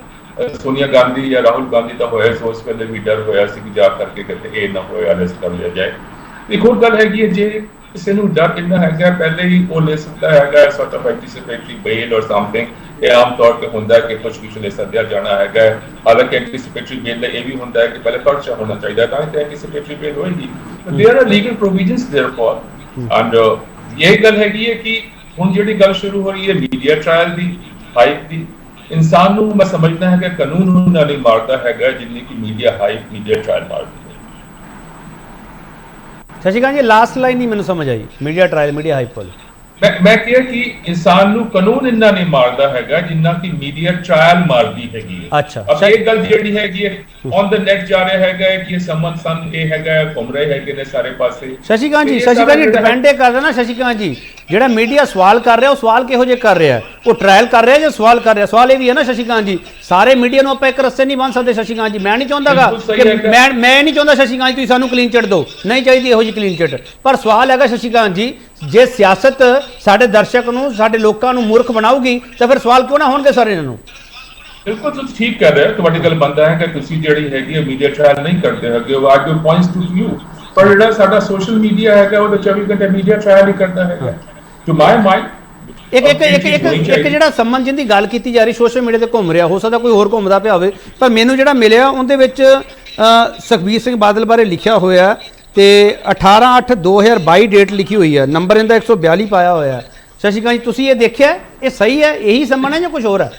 ਸੋਨੀਆ ਗਾਂਧੀ ਜਾਂ ਰਾਹੁਲ ਗਾਂਧੀ ਦਾ ਹੋਇਆ ਸੀ, ਉਸ ਵੇਲੇ ਵੀ ਡਰ ਹੋਇਆ ਸੀ ਕਿ ਜਾ ਕਰਕੇ ਕਿਤੇ ਇਹ ਨਾ ਹੋਏ ਅਰੈਸਟ ਕਰ ਲਿਆ ਜਾਏ। ਇੱਕ ਹੋਰ ਗੱਲ ਹੈਗੀ ਹੈ, ਜੇ ਕਿਸੇ ਨੂੰ ਡਰ ਇੰਨਾ ਹੈਗਾ ਪਹਿਲੇ ਹੀ ਉਹ ਲੈ ਸਕਦਾ ਹੈਗਾ ਸੌਟ ਆਫ ਐਂਟੀਸਿਪੇਟਰੀ ਬੇਲ ਔਰ ਸਮਥਿੰਗ। ਇਹ ਆਮ ਤੌਰ ਤੇ ਹੁੰਦਾ ਕਿ ਕੁਝ ਲੈ ਸੱਦਿਆ ਜਾਣਾ ਹੈਗਾ, ਹਾਲਾਂਕਿ ਐਂਟੀਸਿਪੇਟਰੀ ਬੇਲ ਦਾ ਇਹ ਵੀ ਹੁੰਦਾ ਹੈ ਕਿ ਪਹਿਲੇ ਪਰਚਾ ਹੋਣਾ ਚਾਹੀਦਾ ਤਾਂ ਕਿ ਐਂਟੀਸਿਪੇਟਰੀ ਬੇਲ ਹੋਏਗੀ। There are legal provisions therefore and ਇਹ ਗੱਲ ਹੈਗੀ ਹੈ ਕਿ ਹੁਣ ਜਿਹੜੀ ਗੱਲ ਸ਼ੁਰੂ ਹੋ ਰਹੀ ਹੈ ਮੀਡੀਆ ਟ੍ਰਾਇਲ ਦੀ, ਹਾਈਪ ਦੀ, ਇਨਸਾਨ ਨੂੰ ਮੈਂ ਸਮਝਦਾ ਹੈ ਕਿ ਕਾਨੂੰਨ ਨੂੰ ਨਹੀਂ ਮਾਰਦਾ ਹੈਗਾ ਜਿੰਨੀ ਕਿ ਮੀਡੀਆ ਹਾਈਪ, ਮੀਡੀਆ ਟ੍ਰਾਇਲ ਮਾਰਦੀ ਹੈ। ਸ਼ਸ਼ੀਕਾਂਤ ਜੀ, ਲਾਸਟ ਲਾਈਨ ਨਹੀਂ ਮੈਨੂੰ ਸਮਝ ਆਈ, ਮੀਡੀਆ ਟ੍ਰਾਇਲ, ਮੀਡੀਆ ਹਾਈਪ ਵਾਲੀ। ਮੈਂ ਕਿਹਾ ਕਿ ਇਨਸਾਨ ਨੂੰ ਕਾਨੂੰਨ ਇੰਨਾ ਨਹੀਂ ਮਾਰਦਾ ਹੈਗਾ ਜਿੰਨਾ ਕਿ ਮੀਡੀਆ ਟ੍ਰਾਇਲ ਮਾਰਦੀ ਹੈਗੀ ਹੈ। ਅੱਛਾ, ਅਬ ਇਹ ਗੱਲ ਜਿਹੜੀ ਹੈਗੀ ਹੈ ਔਨ ਦ ਨੈਟ ਜਾ ਰਿਹਾ ਹੈਗਾ ਕਿ ਇਹ ਸਮਨ ਸੰਨ ਇਹ ਹੈਗਾ, ਘੁੰਮ ਰਹੇ ਹੈਗੇ ਨੇ ਸਾਰੇ ਪਾਸੇ। ਸ਼ਸ਼ੀਕਾਂਤ ਜੀ ਡਿਪੈਂਡ ਇਹ ਕਰਦਾ ਨਾ ਸ਼ਸ਼ੀਕਾਂਤ ਜੀ, ਜਿਹੜਾ ਮੀਡੀਆ ਸਵਾਲ ਕਰ ਰਿਹਾ ਉਹ ਸਵਾਲ ਕਿਹੋ ਜਿਹੇ ਕਰ ਰਿਹਾ, ਉਹ ਟ੍ਰਾਇਲ ਕਰ ਰਿਹਾ ਜਾਂ ਸਵਾਲ ਕਰ ਰਿਹਾ? ਸਵਾਲ ਇਹ ਵੀ ਹੈ ਨਾ ਸ਼ਸ਼ੀਕਾਂਤ ਜੀ, ਸਾਰੇ ਮੀਡੀਆ ਨੂੰ ਆਪਾਂ ਇੱਕ ਰਸਤੇ ਨਹੀਂ ਬੰਨ ਸਕਦੇ ਸ਼ਸ਼ੀਕਾਂਤ ਜੀ। ਮੈਂ ਨਹੀਂ ਚਾਹੁੰਦਾਗਾ ਕਿ ਮੈਂ ਨਹੀਂ ਚਾਹੁੰਦਾ ਸ਼ਸ਼ੀਕਾਂਤ ਜੀ ਤੁਸੀਂ ਸਾਨੂੰ ਕਲੀਨ ਚਿੱਟ ਦਿਓ, ਨਹੀਂ ਚਾਹੀਦੀ ਇਹੋ ਜਿਹੀ ਕਲੀਨ ਚਿੱਟ। ਪਰ ਸਵਾਲ ਹੈਗਾ ਸ਼ਸ਼ੀਕਾਂਤ ਜੀ, ਜੇ ਸਿਆਸਤ ਸਾਡੇ ਦਰਸ਼ਕ ਨੂੰ, ਸਾਡੇ ਲੋਕਾਂ ਨੂੰ ਮੂਰਖ ਬਣਾਊਗੀ ਤਾਂ ਫਿਰ ਸਵਾਲ ਕਿਉਂ ਨਾ ਹੋਣਗੇ ਸਾਰੇ ਇਹਨਾਂ ਨੂੰ? ਬਿਲਕੁਲ ਤੁਸੀਂ ਠੀਕ ਕਰ ਰਹੇ ਹੋ, ਤੁਹਾਡੀ ਗੱਲ ਬਣਦਾ ਹੈ ਕਿ ਤੁਸੀਂ ਜਿਹੜੀ ਹੈਗੀ ਹੈ ਮੀਡੀਆ ਟ੍ਰਾਇਲ ਨਹੀਂ ਕਰਦੇ ਹੈਗੇ, ਉਹ are you points to you, ਪਰ ਜਿਹੜਾ ਸਾਡਾ ਸੋਸ਼ਲ ਮੀਡੀਆ ਹੈਗਾ ਉਹ ਤਾਂ 24 ਘੰਟੇ ਮੀਡੀਆ ਟ੍ਰਾਇਲ ਹੀ ਕਰਦਾ ਹੈਗਾ। ਟੂ ਮਾਈ ਮਾਈਂਡ ਇੱਕ ਜਿਹੜਾ ਸੰਮਨ ਜਿਹਦੀ ਗੱਲ ਕੀਤੀ ਜਾ ਰਹੀ ਸੋਸ਼ਲ ਮੀਡੀਆ ਤੇ ਘੁੰਮ ਰਿਹਾ, ਹੋ ਸਕਦਾ ਕੋਈ ਹੋਰ ਘੁੰਮਦਾ ਪਿਆ ਹੋਵੇ, ਪਰ ਮੈਨੂੰ ਜਿਹੜਾ ਮਿਲਿਆ ਉਹਦੇ ਵਿੱਚ ਸੁਖਬੀਰ ਸਿੰਘ ਬਾਦਲ ਬਾਰੇ ਲਿਖਿਆ ਹੋਇਆ ਤੇ 18/8/2022 ਡੇਟ ਲਿਖੀ ਹੋਈ ਹੈ, ਨੰਬਰ ਇਹਦਾ 142 ਪਾਇਆ ਹੋਇਆ। ਸ਼ਸ਼ੀਕਾਂਤ ਜੀ ਤੁਸੀਂ ਇਹ ਦੇਖਿਆ, ਇਹ ਸਹੀ ਹੈ, ਇਹੀ ਸੰਮਨ ਹੈ ਜਾਂ ਕੁਝ ਹੋਰ ਹੈ?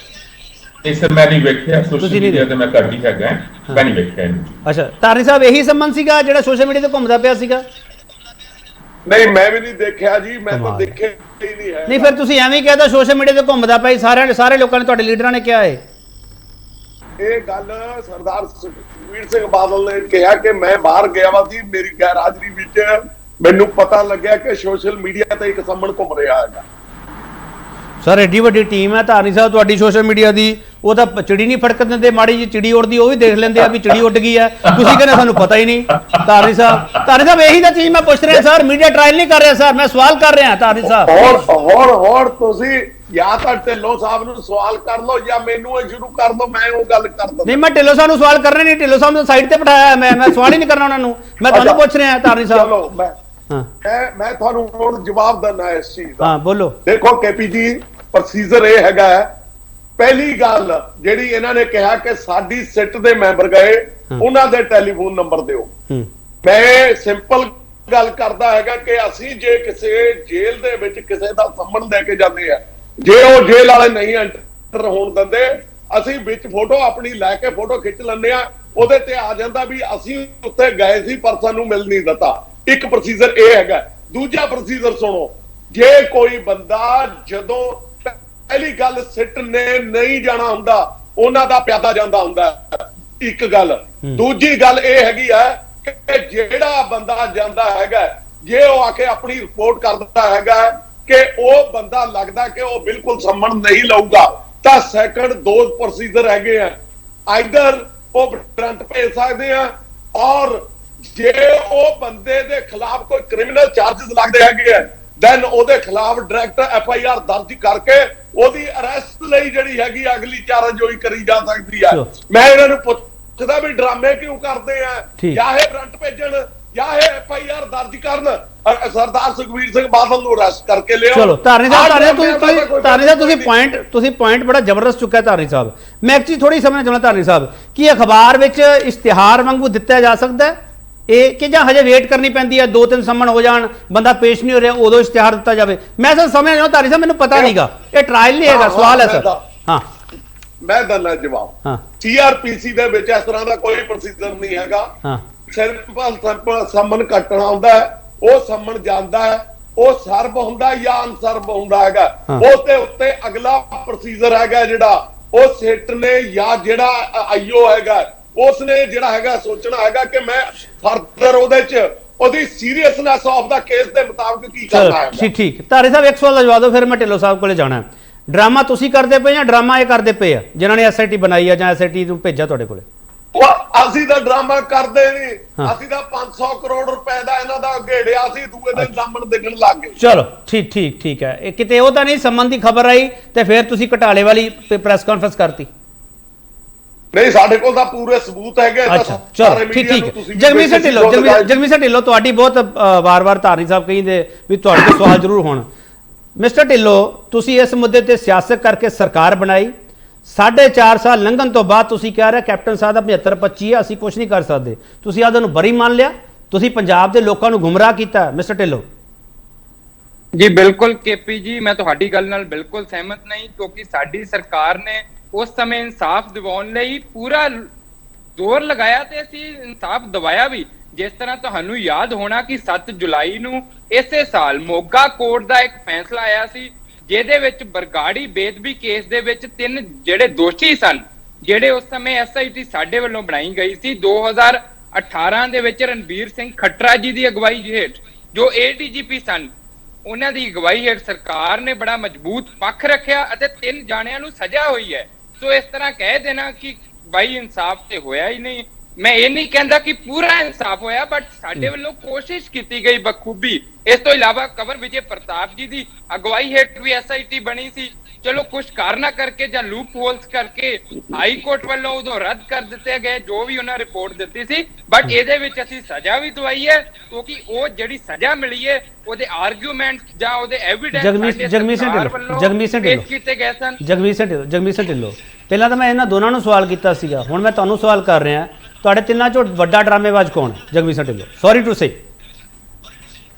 ਇਹ ਸਰ ਮੈਂ ਨਹੀਂ ਵੇਖਿਆ, ਸੋਸ਼ਲ ਮੀਡੀਆ ਤੇ ਮੈਂ ਕਰਦੀ ਹੈਗਾ, ਮੈਂ ਨਹੀਂ ਵੇਖਿਆ ਇਹਨੂੰ। ਅੱਛਾ, ਤਾਰੀ ਸਾਹਿਬ ਇਹੀ ਸੰਮਨ ਸੀਗਾ ਜਿਹੜਾ ਸੋਸ਼ਲ ਮੀਡੀਆ ਤੇ ਘੁੰਮਦਾ ਪਿਆ ਸੀਗਾ? ਨਹੀਂ, ਮੈਂ ਵੀ ਨਹੀਂ ਦੇਖਿਆ ਜੀ, ਮੈਂ ਤਾਂ ਦੇਖਿਆ ਹੀ ਨਹੀਂ ਹੈ। ਨਹੀਂ ਫਿਰ ਤੁਸੀਂ ਐਵੇਂ ਹੀ ਕਹਿਦਾ ਸੋਸ਼ਲ ਮੀਡੀਆ ਤੇ ਘੁੰਮਦਾ ਪਿਆ, ਸਾਰੇ ਲੋਕਾਂ ਨੇ, ਤੁਹਾਡੇ ਲੀਡਰਾਂ ਨੇ ਕਿਹਾ ਹੈ ਇਹ ਗੱਲ। ਸਰਦਾਰ ਸੁਖਬੀਰ ਸਿੰਘ ਬਾਦਲ ਨੇ ਕਿਹਾ ਕਿ ਮੈਂ ਬਾਹਰ ਗਿਆ ਵਾ ਸੀ, ਮੇਰੀ ਗੈਰ ਹਾਜ਼ਰੀ ਵਿੱਚ ਮੈਨੂੰ ਪਤਾ ਲੱਗਿਆ ਕਿ ਸੋਸ਼ਲ ਮੀਡੀਆ ਤੇ ਇੱਕ ਸੰਮਣ ਘੁੰਮ ਰਿਹਾ ਹੈਗਾ। ਸਰ ਐਡੀ ਵੱਡੀ ਟੀਮ ਹੈ ਧਾਰਨੀ ਸਾਹਿਬ ਤੁਹਾਡੀ ਸੋਸ਼ਲ ਮੀਡੀਆ ਦੀ, ਉਹ ਤਾਂ ਚਿੜੀ ਨਹੀਂ ਫੜਕਣ ਦਿੰਦੇ, ਮਾੜੀ ਜਿਹੀ ਚਿੜੀ ਉੜਦੀ ਉਹ ਵੀ ਦੇਖ ਲੈਂਦੇ ਆ ਵੀ ਚਿੜੀ ਉੱਡ ਗਈ ਹੈ, ਤੁਸੀਂ ਕਹਿੰਦੇ ਸਾਨੂੰ ਪਤਾ ਹੀ ਨਹੀਂ। ਧਾਰਨੀ ਸਾਹਿਬ ਇਹੀ ਤਾਂ ਚੀਜ਼ ਮੈਂ ਪੁੱਛ ਰਿਹਾ ਸਰ, ਮੀਡੀਆ ਟ੍ਰਾਇਲ ਨਹੀਂ ਕਰ ਰਿਹਾ ਸਰ, ਮੈਂ ਸਵਾਲ ਕਰ ਰਿਹਾ ਧਾਰਨੀ ਸਾਹਿਬ। ਹੋਰ ਤੁਸੀਂ ਜਾਂ ਤਾਂ ਢਿੱਲੋਂ ਸਾਹਿਬ ਨੂੰ ਸਵਾਲ ਕਰ ਲਓ ਜਾਂ ਮੈਨੂੰ ਇਹ ਸ਼ੁਰੂ ਕਰ ਦੋ, ਮੈਂ ਉਹ ਗੱਲ ਕਰ ਦਿੰਦਾ। ਨਹੀਂ, ਮੈਂ ਢਿੱਲੋਂ ਸਾਹਿਬ ਨੂੰ ਸਵਾਲ ਕਰਨਾ ਨਹੀਂ, ਢਿੱਲੋਂ ਸਾਹਿਬ ਨੂੰ ਸਾਈਡ ਤੇ ਬਿਠਾਇਆ, ਮੈਂ ਸਵਾਲ ਹੀ ਨਹੀਂ ਕਰਨਾ ਉਹਨਾਂ ਨੂੰ, ਮੈਂ ਤੁਹਾਨੂੰ ਪੁੱਛ ਰਿਹਾ ਧਾਰਨੀ ਸਾਹਿਬ। ਚਲੋ ਮੈਂ ਤੁਹਾਨੂੰ ਹੁਣ ਜਵਾਬ ਦੇਣਾ ਇਸ ਚੀਜ਼ ਦਾ। ਹਾਂ ਬੋਲੋ। ਦੇਖੋ ਕੇਪੀ ਜੀ, ਪ੍ਰੋਸੀਜਰ ਇਹ ਹੈਗਾ, ਪਹਿਲੀ ਗੱਲ ਜਿਹੜੀ ਇਹਨਾਂ ਨੇ ਕਿਹਾ ਕਿ ਸਾਡੀ ਸਿੱਟ ਦੇ ਮੈਂਬਰ ਗਏ, ਉਹਨਾਂ ਦੇ ਟੈਲੀਫੋਨ ਨੰਬਰ ਦਿਓ। ਮੈਂ ਸਿੰਪਲ ਗੱਲ ਕਰਦਾ ਹੈਗਾ ਕਿ ਅਸੀਂ ਜੇ ਕਿਸੇ ਜੇਲ੍ਹ ਦੇ ਵਿੱਚ ਕਿਸੇ ਦਾ ਸੰਮਨ ਦੇ ਕੇ ਜਾਂਦੇ ਆ, ਜੇ ਉਹ ਜੇਲ੍ਹ ਵਾਲੇ ਨਹੀਂ ਐਂਟਰ ਹੋਣ ਦਿੰਦੇ, ਅਸੀਂ ਵਿੱਚ ਫੋਟੋ ਆਪਣੀ ਲੈ ਕੇ ਫੋਟੋ ਖਿੱਚ ਲੈਂਦੇ ਆ, ਉਹਦੇ ਤੇ ਆ ਜਾਂਦਾ ਵੀ ਅਸੀਂ ਉੱਥੇ ਗਏ ਸੀ ਪਰ ਸਾਨੂੰ ਮਿਲ ਨਹੀਂ ਦਿੱਤਾ। ਇੱਕ ਪ੍ਰੋਸੀਜਰ ਇਹ ਹੈਗਾ। ਦੂਜਾ ਪ੍ਰੋਸੀਜਰ ਸੁਣੋ, ਜੇ ਕੋਈ ਬੰਦਾ, ਜਦੋਂ ਪਹਿਲੀ ਗੱਲ ਸਿੱਟ ਨੇ ਨਹੀਂ ਜਾਣਾ ਹੁੰਦਾ, ਉਹਨਾਂ ਦਾ ਪਿਆਦਾ ਜਾਂਦਾ ਹੁੰਦਾ, ਇੱਕ ਗੱਲ। ਦੂਜੀ ਗੱਲ ਇਹ ਹੈਗੀ ਹੈ ਕਿ ਜਿਹੜਾ ਬੰਦਾ ਜਾਂਦਾ ਹੈਗਾ, ਜੇ ਉਹ ਆ ਕੇ ਆਪਣੀ ਰਿਪੋਰਟ ਕਰਦਾ ਹੈਗਾ ਕਿ ਉਹ ਬੰਦਾ ਲੱਗਦਾ ਕਿ ਉਹ ਬਿਲਕੁਲ ਸੰਮਣ ਨਹੀਂ ਲਊਗਾ, ਤਾਂ ਸੈਕੰਡ ਦੋ ਪ੍ਰੋਸੀਜਰ ਹੈਗੇ ਆ, ਆਈਦਰ ਉਹ ਵਾਰੰਟ ਭੇਜ ਸਕਦੇ ਆ, ਔਰ ਜੇ ਉਹ ਬੰਦੇ ਦੇ ਖਿਲਾਫ ਕੋਈ ਕ੍ਰਿਮੀਨਲ ਚਾਰजेस ਲੱਗਦੇ ਹੈਗੇ ਆ, ਦੈਨ ਉਹਦੇ ਖਿਲਾਫ ਡਾਇਰੈਕਟ FIR ਦਰਜ ਕਰਕੇ ਉਹਦੀ ਅਰੈਸਟ ਲਈ ਜਿਹੜੀ ਹੈਗੀ ਅਗਲੀ ਚਾਰਾਜੋਈ ਕਰੀ ਜਾ ਸਕਦੀ ਆ। ਮੈਂ ਇਹਨਾਂ ਨੂੰ ਪੁੱਛਦਾ ਵੀ ਡਰਾਮੇ ਕਿਉਂ ਕਰਦੇ ਆ, ਜਾਂ ਇਹ ਵਾਰੰਟ ਭੇਜਣ ਜਾਂ ਇਹ FIR ਦਰਜ ਕਰਨ, ਸਰਦਾਰ ਸੁਖਬੀਰ ਸਿੰਘ ਬਾਦਲ ਨੂੰ ਅਰੈਸਟ ਕਰਕੇ ਲਿਆਓ। ਚਲੋ ਧਾਰਨੀ ਸਾਹਿਬ ਤੁਸੀਂ ਪੁਆਇੰਟ ਬੜਾ ਜ਼ਬਰਦਸਤ ਚੁੱਕਿਆ ਧਾਰਨੀ ਸਾਹਿਬ। ਮੈਂ ਇੱਕ ਚੀਜ਼ ਥੋੜੀ ਸਮਝਣਾ ਚਾਹੁੰਦਾ ਧਾਰਨੀ ਸਾਹਿਬ, ਕੀ ਅਖਬਾਰ ਵਿੱਚ ਇਸ਼ਤਿਹਾਰ ਵਾਂਗੂ ਦਿੱਤਾ ਜਾ ਸਕਦਾ ਇਹ ਕਿ ਜਾਂ ਹਜੇ ਵੇਟ ਕਰਨੀ ਪੈਂਦੀ ਹੈ, 2-3 ਸੰਮਣ ਹੋ ਜਾਣ, ਬੰਦਾ ਪੇਸ਼ ਨਹੀਂ ਹੋ ਰਿਹਾ, ਉਦੋਂ ਇਸ਼ਤਿਹਾਰ ਦਿੱਤਾ ਜਾਵੇ? ਮੈਂ ਸਰ ਸਮਝ ਨਹੀਂ ਧਾਰਨੀ ਸਾਹਿਬ, ਮੈਨੂੰ ਪਤਾ ਨਹੀਂਗਾ, ਇਹ ਟ੍ਰਾਇਲ ਨਹੀਂ ਹੈਗਾ, ਸਵਾਲ ਹੈ ਸਰ। ਹਾਂ ਮੈਂ ਦੰਨਾ ਜਵਾਬ। CRPC ਦੇ ਵਿੱਚ ਇਸ ਤਰ੍ਹਾਂ ਦਾ ਕੋਈ ਪ੍ਰੋਸੀਜਰ ਨਹੀਂ ਹੈਗਾ। ਸਿਰਫ ਸਮਨ ਕੱਟਣਾ ਹੁੰਦਾ ਹੈ, ਉਹ ਸਮਨ ਜਾਂਦਾ ਹੈ, ਉਹ ਸਰਬ ਹੁੰਦਾ ਜਾਂ ਅਨਸਰਬ ਹੁੰਦਾ ਹੈਗਾ। ਉਸ ਦੇ ਉੱਤੇ ਅਗਲਾ ਪ੍ਰੋਸੀਜਰ ਹੈਗਾ ਜਿਹੜਾ ਉਹ ਸਿੱਟ ਨੇ ਜਾਂ ਜਿਹੜਾ ਆਈਓ ਹੈਗਾ ਉਸਨੇ ਜਿਹੜਾ ਹੈਗਾ ਸੋਚਣਾ ਹੈਗਾ ਕਿ ਮੈਂ ਫਰਦਰ ਉਹਦੇ ਚ ਉਹਦੀ ਸੀਰੀਅਸਨੈਸ ਆਫ ਦਾ ਕੇਸ ਦੇ ਮੁਤਾਬਕ ਕੀ ਕਰਨਾ ਹੈ। ਠੀਕ ਠੀਕ। ਧਾਰੀ ਸਾਹਿਬ ਇੱਕ ਸਵਾਲ ਦਾ ਜਵਾਬ ਦਿਓ, ਫਿਰ ਮੈਂ ਢਿੱਲੋਂ ਸਾਹਿਬ ਕੋਲੇ ਜਾਣਾ। ਡਰਾਮਾ ਤੁਸੀਂ ਕਰਦੇ ਪਏ ਜਾਂ ਡਰਾਮਾ ਇਹ ਕਰਦੇ ਪਏ ਆ ਜਿਨ੍ਹਾਂ ਨੇ ਐਸਆਈਟੀ ਬਣਾਈ ਆ ਜਾਂ ਐਸਆਈਟੀ ਨੂੰ ਭੇਜਿਆ ਤੁਹਾਡੇ ਕੋਲੇ? ਅਸੀਂ ਤਾਂ ਡਰਾਮਾ ਕਰਦੇ ਨਹੀਂ, ਅਸੀਂ ਤਾਂ 500 ਕਰੋੜ ਰੁਪਏ ਦਾ ਇਹਨਾਂ ਦਾ ਘੇੜਿਆ ਸੀ, ਦੂਏ ਦਿਨ ਸਾਹਮਣ ਦਿਖਣ ਲੱਗ ਗਏ। ਚਲੋ ਠੀਕ ਠੀਕ ਠੀਕ ਹੈ। ਇਹ ਕਿਤੇ ਉਹ ਤਾਂ ਨਹੀਂ ਸੰਬੰਧ ਦੀ ਖਬਰ ਆਈ ਤੇ ਫਿਰ ਤੁਸੀਂ ਘਟਾਲੇ ਵਾਲੀ ਪ੍ਰੈਸ ਕਾਨਫਰੰਸ ਕਰਤੀ? ਨਹੀਂ, ਸਾਡੇ ਕੋਲ ਤਾਂ ਪੂਰੇ ਸਬੂਤ ਹੈਗੇ। ਅੱਛਾ ਚਲੋ ਠੀਕ ਠੀਕ। ਜਗਮੀਤ ਸਿੰਘ ਢਿੱਲੋਂ ਤੁਹਾਡੀ ਬਹੁਤ ਵਾਰ-ਵਾਰ ਧਾਰਨੀ ਸਾਹਿਬ ਕਹਿੰਦੇ ਵੀ ਤੁਹਾਡੇ ਤੋਂ ਸਵਾਲ ਜ਼ਰੂਰ ਹੋਣ। ਮਿਸਟਰ ਢਿੱਲੋਂ, ਤੁਸੀਂ ਇਸ ਮੁੱਦੇ ਤੇ ਸਿਆਸਤ ਕਰਕੇ ਸਰਕਾਰ ਬਣਾਈ, 4.5 ਸਾਲ ਲੰਘਣ ਤੋਂ ਬਾਅਦ ਤੁਸੀਂ ਕਹਿ ਰਹੇ ਕੈਪਟਨ ਸਾਹਿਬ ਦਾ 75-25 ਹੈ, ਅਸੀਂ ਕੁਝ ਨਹੀਂ ਕਰ ਸਕਦੇ। ਤੁਸੀਂ ਆਦਨ ਨੂੰ ਬਰੀ ਮੰਨ ਲਿਆ, ਤੁਸੀਂ ਪੰਜਾਬ ਦੇ ਲੋਕਾਂ ਨੂੰ ਗੁੰਮਰਾਹ ਕੀਤਾ। ਮਿਸਟਰ ਢਿੱਲੋਂ ਜੀ ਬਿਲਕੁਲ ਕੇਪੀ ਜੀ, ਮੈਂ ਤੁਹਾਡੀ ਗੱਲ ਨਾਲ ਬਿਲਕੁਲ ਸਹਿਮਤ ਨਹੀਂ, ਕਿਉਂਕਿ ਸਾਡੀ ਸਰਕਾਰ ਨੇ ਉਸ ਸਮੇਂ ਇਨਸਾਫ ਦਿਵਾਉਣ ਲਈ ਪੂਰਾ ਜ਼ੋਰ ਲਗਾਇਆ ਤੇ ਅਸੀਂ ਇਨਸਾਫ ਦਿਵਾਇਆ ਵੀ। ਜਿਸ ਤਰ੍ਹਾਂ ਤੁਹਾਨੂੰ ਯਾਦ ਹੋਣਾ ਕਿ 7 ਜੁਲਾਈ ਨੂੰ ਇਸੇ ਸਾਲ ਮੋਗਾ ਕੋਰਟ ਦਾ ਇੱਕ ਫੈਸਲਾ ਆਇਆ ਸੀ, ਜਿਹਦੇ ਵਿੱਚ ਬਰਗਾੜੀ ਬੇਦਬੀ ਕੇਸ ਦੇ ਵਿੱਚ 3 ਜਿਹੜੇ ਦੋਸ਼ੀ ਸਨ, ਜਿਹੜੇ ਉਸ ਸਮੇਂ ਐਸਆਈਟੀ ਸਾਡੇ ਵੱਲੋਂ ਬਣਾਈ ਗਈ ਸੀ 2018 ਦੇ ਵਿੱਚ, ਰਣਬੀਰ ਸਿੰਘ ਖੱਟਰਾ ਜੀ ਦੀ ਅਗਵਾਈ ਹੇਠ ਜੋ ਏਡੀਜੀਪੀ ਸਨ, ਉਹਨਾਂ ਦੀ ਅਗਵਾਈ ਹੇਠ ਸਰਕਾਰ ਨੇ ਬੜਾ ਮਜ਼ਬੂਤ ਪੱਖ ਰੱਖਿਆ ਅਤੇ 3 ਜਾਣਿਆਂ ਨੂੰ ਸਜ਼ਾ ਹੋਈ ਹੈ। ਸੋ ਇਸ ਤਰ੍ਹਾਂ ਕਹਿ ਦੇਣਾ ਕਿ ਬਾਈ ਇਨਸਾਫ ਤੇ ਹੋਇਆ ਹੀ ਨਹੀਂ, ਮੈਂ ਇਹ ਨਹੀਂ ਕਹਿੰਦਾ ਕਿ ਪੂਰਾ ਇਨਸਾਫ ਹੋਇਆ, ਬਟ ਸਾਡੇ ਵੱਲੋਂ ਕੋਸ਼ਿਸ਼ ਕੀਤੀ ਗਈ ਬਖੂਬੀ। ਇਸ ਤੋਂ ਇਲਾਵਾ ਕੰਵਰ ਵਿਜੇ ਪ੍ਰਤਾਪ ਜੀ ਦੀ ਅਗਵਾਈ ਹੇਠ ਵੀ ਐਸਆਈਟੀ ਬਣੀ ਸੀ। ਚਲੋ ਕੁਝ ਕਾਰਨਾਂ ਕਰਕੇ ਜਾਂ ਲੂਪ ਹੋਲਸ ਕਰਕੇ ਹਾਈ ਕੋਰਟ ਵੱਲੋਂ ਉਦੋਂ ਰੱਦ ਕਰ ਦਿੱਤੇ ਗਏ ਜੋ ਵੀ ਉਹਨਾਂ ਰਿਪੋਰਟ ਦਿੱਤੀ ਸੀ, ਬਟ ਇਹਦੇ ਵਿੱਚ ਅਸੀਂ ਸਜ਼ਾ ਵੀ ਦਵਾਈ ਹੈ, ਕਿਉਂਕਿ ਉਹ ਜਿਹੜੀ ਸਜ਼ਾ ਮਿਲੀ ਹੈ ਉਹਦੇ ਆਰਗੂਮੈਂਟ ਜਾਂ ਉਹਦੇ ਐਵੀਡੈਂਸ ਜਗਮੀਤ ਸਿੰਘ ਢਿੱਲੋਂ ਪਹਿਲਾਂ ਤਾਂ ਮੈਂ ਇਹਨਾਂ ਦੋਨਾਂ ਨੂੰ ਸਵਾਲ ਕੀਤਾ ਸੀਗਾ, ਹੁਣ ਮੈਂ ਤੁਹਾਨੂੰ ਸਵਾਲ ਕਰ ਰਿਹਾ, ਤੁਹਾਡੇ ਤਿੰਨਾਂ ਚੋਂ ਵੱਡਾ ਡਰਾਮੇਬਾਜ਼ ਕੌਣ? Jagmeet Singh Dhillon, sorry to say.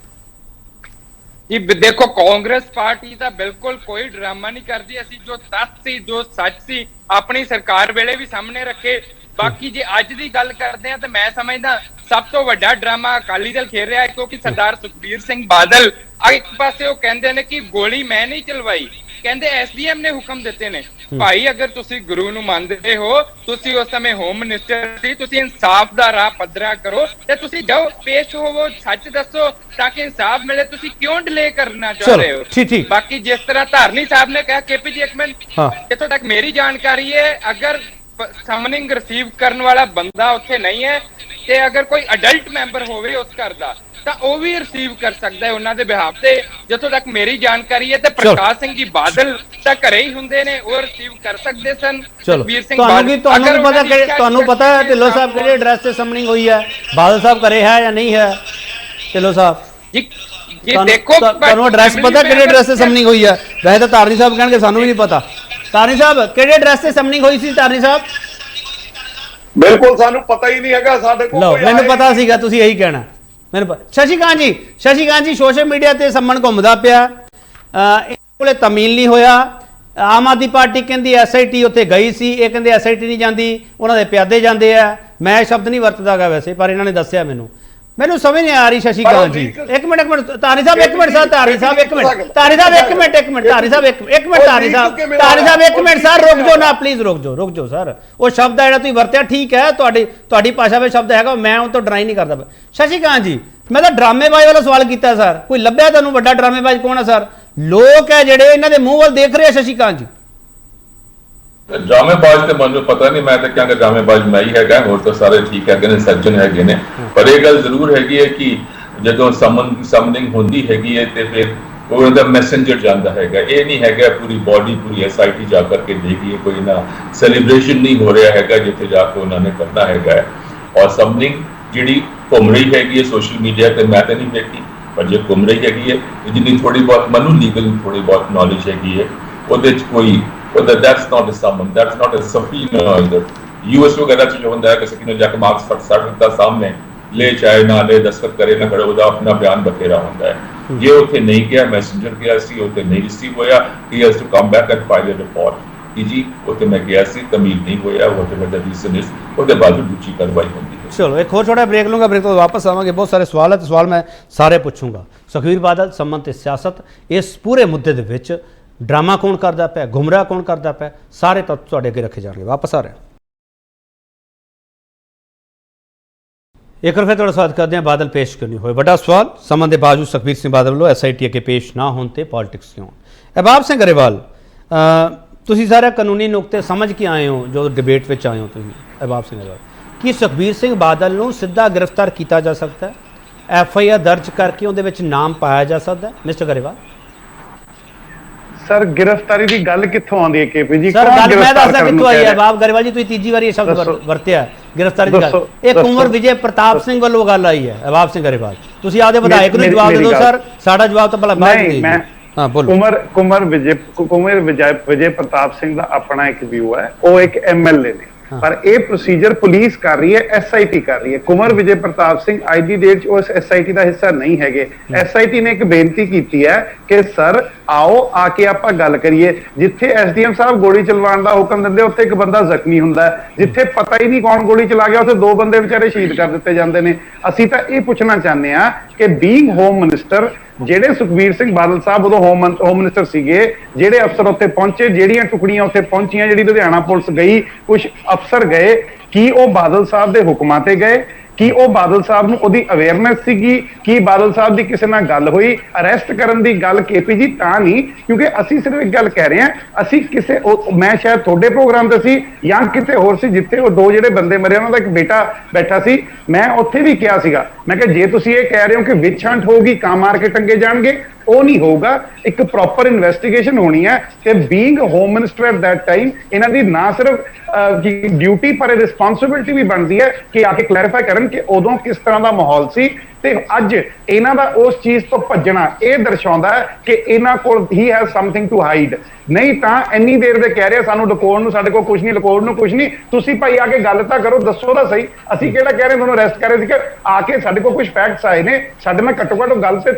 ਜੀ ਦੇਖੋ, ਕਾਂਗਰਸ ਪਾਰਟੀ ਤਾਂ ਬਿਲਕੁਲ ਕੋਈ ਡਰਾਮਾ ਨਹੀਂ ਕਰਦੀ। ਅਸੀਂ ਜੋ ਤੱਥ ਸੀ, ਜੋ ਸੱਚ ਸੀ, ਆਪਣੀ ਸਰਕਾਰ ਵੇਲੇ ਵੀ ਸਾਹਮਣੇ ਰੱਖੇ। ਬਾਕੀ ਜੇ ਅੱਜ ਦੀ ਗੱਲ ਕਰਦੇ ਆ ਤਾਂ ਮੈਂ ਸਮਝਦਾ ਸਭ ਤੋਂ ਵੱਡਾ ਡਰਾਮਾ ਅਕਾਲੀ ਦਲ ਖੇਡ ਰਿਹਾ ਹੈ, ਕਿਉਂਕਿ ਸਰਦਾਰ ਸੁਖਬੀਰ ਸਿੰਘ ਬਾਦਲ ਇੱਕ ਪਾਸੇ ਉਹ ਕਹਿੰਦੇ ਨੇ ਕਿ ਗੋਲੀ ਮੈਂ ਨਹੀਂ ਚਲਵਾਈ, ਕਹਿੰਦੇ ਐਸਡੀਐਮ ਨੇ ਹੁਕਮ ਦਿੱਤੇ ਨੇ। ਭਾਈ ਅਗਰ ਤੁਸੀਂ ਗੁਰੂ ਨੂੰ ਮੰਨਦੇ ਹੋ, ਤੁਸੀਂ ਉਸ ਸਮੇਂ ਹੋਮ ਮਿਨਿਸਟਰ ਸੀ, ਤੁਸੀਂ ਇਨਸਾਫ ਦਾ ਰਾਹ ਪੱਧਰਾ ਕਰੋ ਤੇ ਤੁਸੀਂ ਜਾਓ, ਪੇਸ਼ ਹੋਵੋ, ਸੱਚ ਦੱਸੋ ਤਾਂ ਕਿ ਇਨਸਾਫ ਮਿਲੇ। ਤੁਸੀਂ ਕਿਉਂ ਡਿਲੇ ਕਰਨਾ ਚਾਹ ਰਹੇ ਹੋ? ਬਾਕੀ ਜਿਸ ਤਰ੍ਹਾਂ ਧਾਰਨੀ ਸਾਹਿਬ ਨੇ ਕਿਹਾ, ਕੇਪੀ ਜੀ ਇੱਕ ਮਿੰਟ, ਇੱਥੋਂ ਤੱਕ ਮੇਰੀ ਜਾਣਕਾਰੀ ਹੈ ਅਗਰ ਸਮਨਿੰਗ ਰਿਸੀਵ ਕਰਨ ਵਾਲਾ ਬੰਦਾ ਉੱਥੇ ਨਹੀਂ ਹੈ ਤੇ ਅਗਰ ਕੋਈ ਅਡਲਟ ਮੈਂਬਰ ਹੋਵੇ ਉਸ ਘਰ ਦਾ ਤਾਂ ਉਹ ਵੀ ਰਿਸੀਵ ਕਰ ਸਕਦਾ ਹੈ ਉਹਨਾਂ ਦੇ ਬਿਹਾਫ ਤੇ। ਜਿੱਥੋਂ ਤੱਕ ਮੇਰੀ ਜਾਣਕਾਰੀ ਹੈ ਤੇ ਪ੍ਰਕਾਸ਼ ਸਿੰਘ ਜੀ ਬਾਦਲ ਤਾਂ ਘਰੇ ਹੀ ਹੁੰਦੇ ਨੇ, ਉਹ ਰਿਸੀਵ ਕਰ ਸਕਦੇ ਸਨ। ਸੁਖਬੀਰ ਸਿੰਘ ਬਾਦਲ, ਤੁਹਾਨੂੰ ਪਤਾ ਹੈ ਢਿੱਲੋਂ ਸਾਹਿਬ ਕਿਹੜੇ ਐਡਰੈਸ ਤੇ ਸਮਨਿੰਗ ਹੋਈ ਹੈ? ਬਾਦਲ ਸਾਹਿਬ ਘਰੇ ਹੈ ਜਾਂ ਨਹੀਂ ਹੈ? ਢਿੱਲੋਂ ਸਾਹਿਬ ਜੀ ਦੇਖੋ, ਤੁਹਾਨੂੰ ਐਡਰੈਸ ਪਤਾ ਕਿਹੜੇ ਐਡਰੈਸ ਤੇ ਸਮਨਿੰਗ ਹੋਈ ਹੈ? ਵੈਸੇ ਤਾਂ ਧਾਰਨੀ ਸਾਹਿਬ ਕਹਿਣਗੇ ਸਾਨੂੰ ਵੀ ਨਹੀਂ ਪਤਾ। ਧਾਰਨੀ ਸਾਹਿਬ, ਕਿਹੜੇ ਐਡਰੈਸ ਤੇ ਸਮਨਿੰਗ ਹੋਈ ਸੀ? ਧਾਰਨੀ ਸਾਹਿਬ ਬਿਲਕੁਲ ਸਾਨੂੰ ਪਤਾ ਹੀ ਨਹੀਂ ਹੈਗਾ, ਸਾਡੇ ਕੋਲ ਲਓ ਮੈਨੂੰ ਪਤਾ ਸੀਗਾ ਤੁਸੀਂ ਇਹੀ ਕਹਿਣਾ। ਮੈਨੂੰ ਸ਼ਸ਼ੀਕਾਂਤ ਜੀ ਸੋਸ਼ਲ ਮੀਡੀਆ ਤੇ ਸੰਮਣ ਘੁੰਮਦਾ ਪਿਆ, ਇਹਨਾਂ ਕੋਲੇ ਤਮੀਲ ਨਹੀਂ ਹੋਇਆ। ਆਮ ਆਦਮੀ ਪਾਰਟੀ ਕਹਿੰਦੀ ਐਸਆਈਟੀ ਉੱਥੇ ਗਈ ਸੀ, ਇਹ ਕਹਿੰਦੇ ਐਸਆਈਟੀ ਨਹੀਂ ਜਾਂਦੀ, ਉਹਨਾਂ ਦੇ ਪਿਆਦੇ ਜਾਂਦੇ ਆ। ਮੈਂ ਸ਼ਬਦ ਨਹੀਂ ਵਰਤਦਾਗਾ ਵੈਸੇ, ਪਰ ਇਹਨਾਂ ਨੇ ਦੱਸਿਆ ਮੈਨੂੰ ਸਮਝ ਨਹੀਂ ਆ ਰਹੀ। ਸ਼ਸ਼ੀਕਾਂਤ ਜੀ ਇੱਕ ਮਿੰਟ ਧਾਰੀ ਸਾਹਿਬ ਇੱਕ ਮਿੰਟ ਸਰ ਰੁਕ ਜਾਓ ਨਾ ਪਲੀਜ਼, ਰੁਕ ਜਾਓ ਸਰ। ਉਹ ਸ਼ਬਦ ਹੈ ਜਿਹੜਾ ਤੁਸੀਂ ਵਰਤਿਆ ਠੀਕ ਹੈ, ਤੁਹਾਡੀ ਭਾਸ਼ਾ ਵਿੱਚ ਸ਼ਬਦ ਹੈਗਾ, ਮੈਂ ਉਹ ਤੋਂ ਡਰਾਈ ਨਹੀਂ ਕਰਦਾ। ਸ਼ਸ਼ੀਕਾਂਤ ਜੀ, ਮੈਂ ਤਾਂ ਡਰਾਮੇਬਾਜ਼ ਵਾਲਾ ਸਵਾਲ ਕੀਤਾ ਸਰ, ਕੋਈ ਲੱਭਿਆ ਤੁਹਾਨੂੰ ਵੱਡਾ ਡਰਾਮੇਬਾਜ਼ ਕੌਣ ਹੈ ਸਰ? ਲੋਕ ਹੈ ਜਿਹੜੇ ਇਹਨਾਂ ਦੇ ਮੂੰਹ ਵੱਲ ਦੇਖ ਰਹੇ ਆ। ਸ਼ਸ਼ੀਕਾਂਤ ਜੀ ਡਰਾਮੇਬਾਜ਼ ਤੇ ਮੈਨੂੰ ਪਤਾ ਨਹੀਂ, ਮੈਂ ਤਾਂ ਕਹਾਂਗਾ ਡਰਾਮੇਬਾਜ਼ ਮੈਂ ਹੀ ਹੈਗਾ, ਹੋਰ ਤਾਂ ਸਾਰੇ ਠੀਕ ਹੈਗੇ ਨੇ, ਸੱਜਣ ਹੈਗੇ ਨੇ। ਪਰ ਇਹ ਗੱਲ ਜ਼ਰੂਰ ਹੈਗੀ ਹੈ ਕਿ ਜਦੋਂ ਸਮਨਿੰਗ ਹੁੰਦੀ ਹੈਗੀ ਹੈ ਤੇ ਫਿਰ ਉਹਦਾ ਮੈਸੇਂਜਰ ਜਾਂਦਾ ਹੈਗਾ। ਇਹ ਨਹੀਂ ਹੈਗਾ ਪੂਰੀ ਬਾਡੀ ਪੂਰੀ ਐਸਆਈਟੀ ਜਾ ਕਰਕੇ ਦੇਖੀਏ, ਕੋਈ ਨਾ ਸੈਲੀਬ੍ਰੇਸ਼ਨ ਨਹੀਂ ਹੋ ਰਿਹਾ ਹੈਗਾ ਜਿੱਥੇ ਜਾ ਕੇ ਉਹਨਾਂ ਨੇ ਕਰਨਾ ਹੈਗਾ। ਔਰ ਸਮਨਿੰਗ ਜਿਹੜੀ ਘੁੰਮ ਰਹੀ ਹੈਗੀ ਹੈ ਸੋਸ਼ਲ ਮੀਡੀਆ ਤੇ, ਮੈਂ ਤਾਂ ਨਹੀਂ ਦੇਖੀ, ਪਰ ਜੇ ਘੁੰਮ ਰਹੀ ਹੈਗੀ ਹੈ ਜਿੰਨੀ ਥੋੜੀ ਬਹੁਤ ਮੈਨੂੰ ਲੀਗਲ ਥੋੜੀ ਬਹੁਤ ਨੌਲੇਜ ਹੈਗੀ ਹੈ, ਉਹਦੇ ਚ ਕੋਈ that's not a summon, that's not a subpoena either। US ਵਗੈਰਾ ਚ ਜੋ ਹੁੰਦਾ ਹੈ ਕਿਸੇ ਨੂੰ ਜਾ ਕੇ ਮਾਰਕਸ ਫਟ ਦਿੱਤਾ ਸਾਹਮਣੇ, ਲੈ ਚਾਹੇ ਨਾ ਲੈ, ਦਸਤਖਤ ਕਰੇ ਨਾ ਕਰੇ, ਉਹਦਾ ਆਪਣਾ ਬਿਆਨ ਬਥੇਰਾ ਹੁੰਦਾ ਹੈ। ਜੇ ਉੱਥੇ ਨਹੀਂ ਗਿਆ, ਮੈਸੇਂਜਰ ਗਿਆ ਸੀ, ਉੱਥੇ ਨਹੀਂ ਰਿਸੀਵ ਹੋਇਆ, he has to come back and file a report ਕਿ ਜੀ ਉੱਥੇ ਮੈਂ ਗਿਆ ਸੀ, ਤਮੀਲ ਨਹੀਂ ਹੋਇਆ, ਉਹਦੇ ਰੀਜ਼ਨ ਇਸ, ਉਹਦੇ ਬਾਅਦ ਦੂਜੀ ਕਾਰਵਾਈ ਹੁੰਦੀ ਹੈ। चलो एक और छोटा ब्रेक लूंगा, ब्रेक तो वापस आवांगे। बहुत सारे सवाल है तो सवाल मैं सारे पूछूंगा। सुखबीर बादल संबंध ते सियासत, इस पूरे मुद्दे दे विच ड्रामा कौन करता पे, गुमराह कौन करता पे, सारे तत्व तुहाडे अगे रखे जाएंगे। वापस आ रहे हैं। एक बार फिर थोड़ा स्वागत करते हैं। बादल पेश क्यों नहीं हुए? बड़ा सवाल संबंध के बावजूद सुखबीर सिंह बादल वालों SIT अगे पेश ना होने ते पॉलिटिक्स क्यों? अहबाब सिंह गरेवाल, तुसी सारे कानूनी नुकते समझ के आए हो जो डिबेट में आए हो तुसी। अहबाब सिंह गरेवाल, कि सुखबीर सिंह बादल नूं सीधा गिरफ्तार किया जा सकता है, FIR दर्ज करके उहदे विच नाम पाया जा सकता है? मिस्टर गरेवाल सर गिरफ्तारी की गल कित्थों आउंदी है केपी जी? सर गल मैं दसदा करन कित्थों नूं आई कह है? रहे? बाब गरेवाल जी तुसीं तीजी वारी ये शब्द दसो। वरतिया गिरफ्तारी की गल। दसो, ये दसो। कुंवर विजय प्रताप सिंह वालों गल आई है। अहबाब सिंह गरेवाल तुसीं आपदे विधायक नूं मेरी- जवाब दे मेरी दो गल। सर, साडा जवाब तो भला बाद नहीं, दीजिए। मैं हाँ बोलो। कुंवर विजय प्रताप सिंह का अपना एक व्यू है, वो एक MLA ने, पर यह प्रोसीजर पुलिस कर रही है, SIT कर रही है। कुंवर विजय प्रताप सिंह अज की डेट उस SIT का हिस्सा नहीं है। SIT ने एक बेनती की है कि सर आओ आके आप गल करिए। जिथे SDM साहब गोली चलवाने का हुक्म देंगे उत्थे एक बंदा जख्मी होंदा है, जिथे पता ही नहीं कौन गोली चला गया उत्थे 2 बंदे बेचारे शहीद कर दिते जाते हैं। असीं तां ये पूछना चाहते हैं कि बीइंग होम मिनिस्टर ਜਿਹੜੇ ਸੁਖਬੀਰ ਸਿੰਘ ਬਾਦਲ ਸਾਹਿਬ ਉਦੋਂ ਹੋਮ ਮਿਨਿਸਟਰ ਸੀਗੇ, ਜਿਹੜੇ ਅਫਸਰ ਉੱਥੇ ਪਹੁੰਚੇ, ਜਿਹੜੀਆਂ ਟੁਕੜੀਆਂ ਉੱਥੇ ਪਹੁੰਚੀਆਂ, ਜਿਹੜੀ ਲੁਧਿਆਣਾ ਪੁਲਿਸ ਗਈ, ਕੁਝ ਅਫਸਰ ਗਏ, ਕੀ ਉਹ ਬਾਦਲ ਸਾਹਿਬ ਦੇ ਹੁਕਮਾਂ ਤੇ ਗਏ? ਕੀ ਉਹ ਬਾਦਲ ਸਾਹਿਬ ਨੂੰ ਉਹਦੀ ਅਵੇਅਰਨੈਸ ਸੀਗੀ? ਕੀ ਬਾਦਲ ਸਾਹਿਬ ਦੀ ਕਿਸੇ ਨਾਲ ਗੱਲ ਹੋਈ? ਅਰੈਸਟ ਕਰਨ ਦੀ ਗੱਲ KP ਜੀ ਤਾਂ ਨਹੀਂ, ਕਿਉਂਕਿ ਅਸੀਂ ਸਿਰਫ ਇੱਕ ਗੱਲ ਕਹਿ ਰਹੇ ਹਾਂ, ਅਸੀਂ ਕਿਸੇ ਮੈਂ ਸ਼ਾਇਦ ਤੁਹਾਡੇ ਪ੍ਰੋਗਰਾਮ ਤੇ ਸੀ ਜਾਂ ਕਿਤੇ ਹੋਰ ਸੀ ਜਿੱਥੇ ਉਹ 2 ਜਿਹੜੇ ਬੰਦੇ ਮਰੇ ਉਹਨਾਂ ਦਾ ਇੱਕ ਬੇਟਾ ਬੈਠਾ ਸੀ, ਮੈਂ ਉੱਥੇ ਵੀ ਕਿਹਾ ਸੀਗਾ, ਮੈਂ ਕਿਹਾ ਜੇ ਤੁਸੀਂ ਇਹ ਕਹਿ ਰਹੇ ਹੋ ਕਿ ਵਿਚ ਹੰਟ ਹੋਊਗੀ, ਕਾਂ ਮਾਰ ਕੇ ਟੰਗੇ ਜਾਣਗੇ, ਉਹ ਨਹੀਂ ਹੋਊਗਾ। ਇੱਕ ਪ੍ਰੋਪਰ ਇਨਵੈਸਟੀਗੇਸ਼ਨ ਹੋਣੀ ਹੈ ਕਿ being home minister at that time ਇਹਨਾਂ ਦੀ ਨਾ ਸਿਰਫ ਡਿਊਟੀ ਪਰ ਰਿਸਪੌਂਸਿਬਿਲਟੀ ਵੀ ਬਣਦੀ ਹੈ ਕਿ ਆ ਕੇ ਕਲੈਰੀਫਾਈ ਕਰਨ ਕਿ ਉਦੋਂ ਕਿਸ ਤਰ੍ਹਾਂ ਦਾ ਮਾਹੌਲ ਸੀ ਤੇ ਅੱਜ ਇਹਨਾਂ ਦਾ ਉਸ ਚੀਜ਼ ਤੋਂ ਭੱਜਣਾ ਇਹ ਦਰਸਾਉਂਦਾ ਹੈ ਕਿ ਇਹਨਾਂ ਕੋਲ he has something to hide. ਨਹੀਂ ਤਾਂ ਇੰਨੀ ਦੇਰ ਦੇ ਕਹਿ ਰਹੇ ਸਾਨੂੰ ਲੁਕਾਉਣ ਨੂੰ, ਸਾਡੇ ਕੋਲ ਕੁਝ ਨਹੀਂ, ਲੁਕਾਉਣ ਨੂੰ ਕੁਝ ਨਹੀਂ। ਤੁਸੀਂ ਭਾਈ ਆ ਕੇ ਗੱਲ ਤਾਂ ਕਰੋ, ਦੱਸੋ ਤਾਂ ਸਹੀ। ਅਸੀਂ ਕਿਹੜਾ ਕਹਿ ਰਹੇ ਤੁਹਾਨੂੰ ਅਰੈਸਟ ਕਰ ਰਹੇ ਸੀ? ਕਿ ਆ ਕੇ ਸਾਡੇ ਕੋਲ ਕੁਝ ਫੈਕਟਸ ਆਏ ਨੇ, ਸਾਡੇ ਨਾਲ ਘੱਟੋ ਘੱਟ ਗੱਲ ਤੇ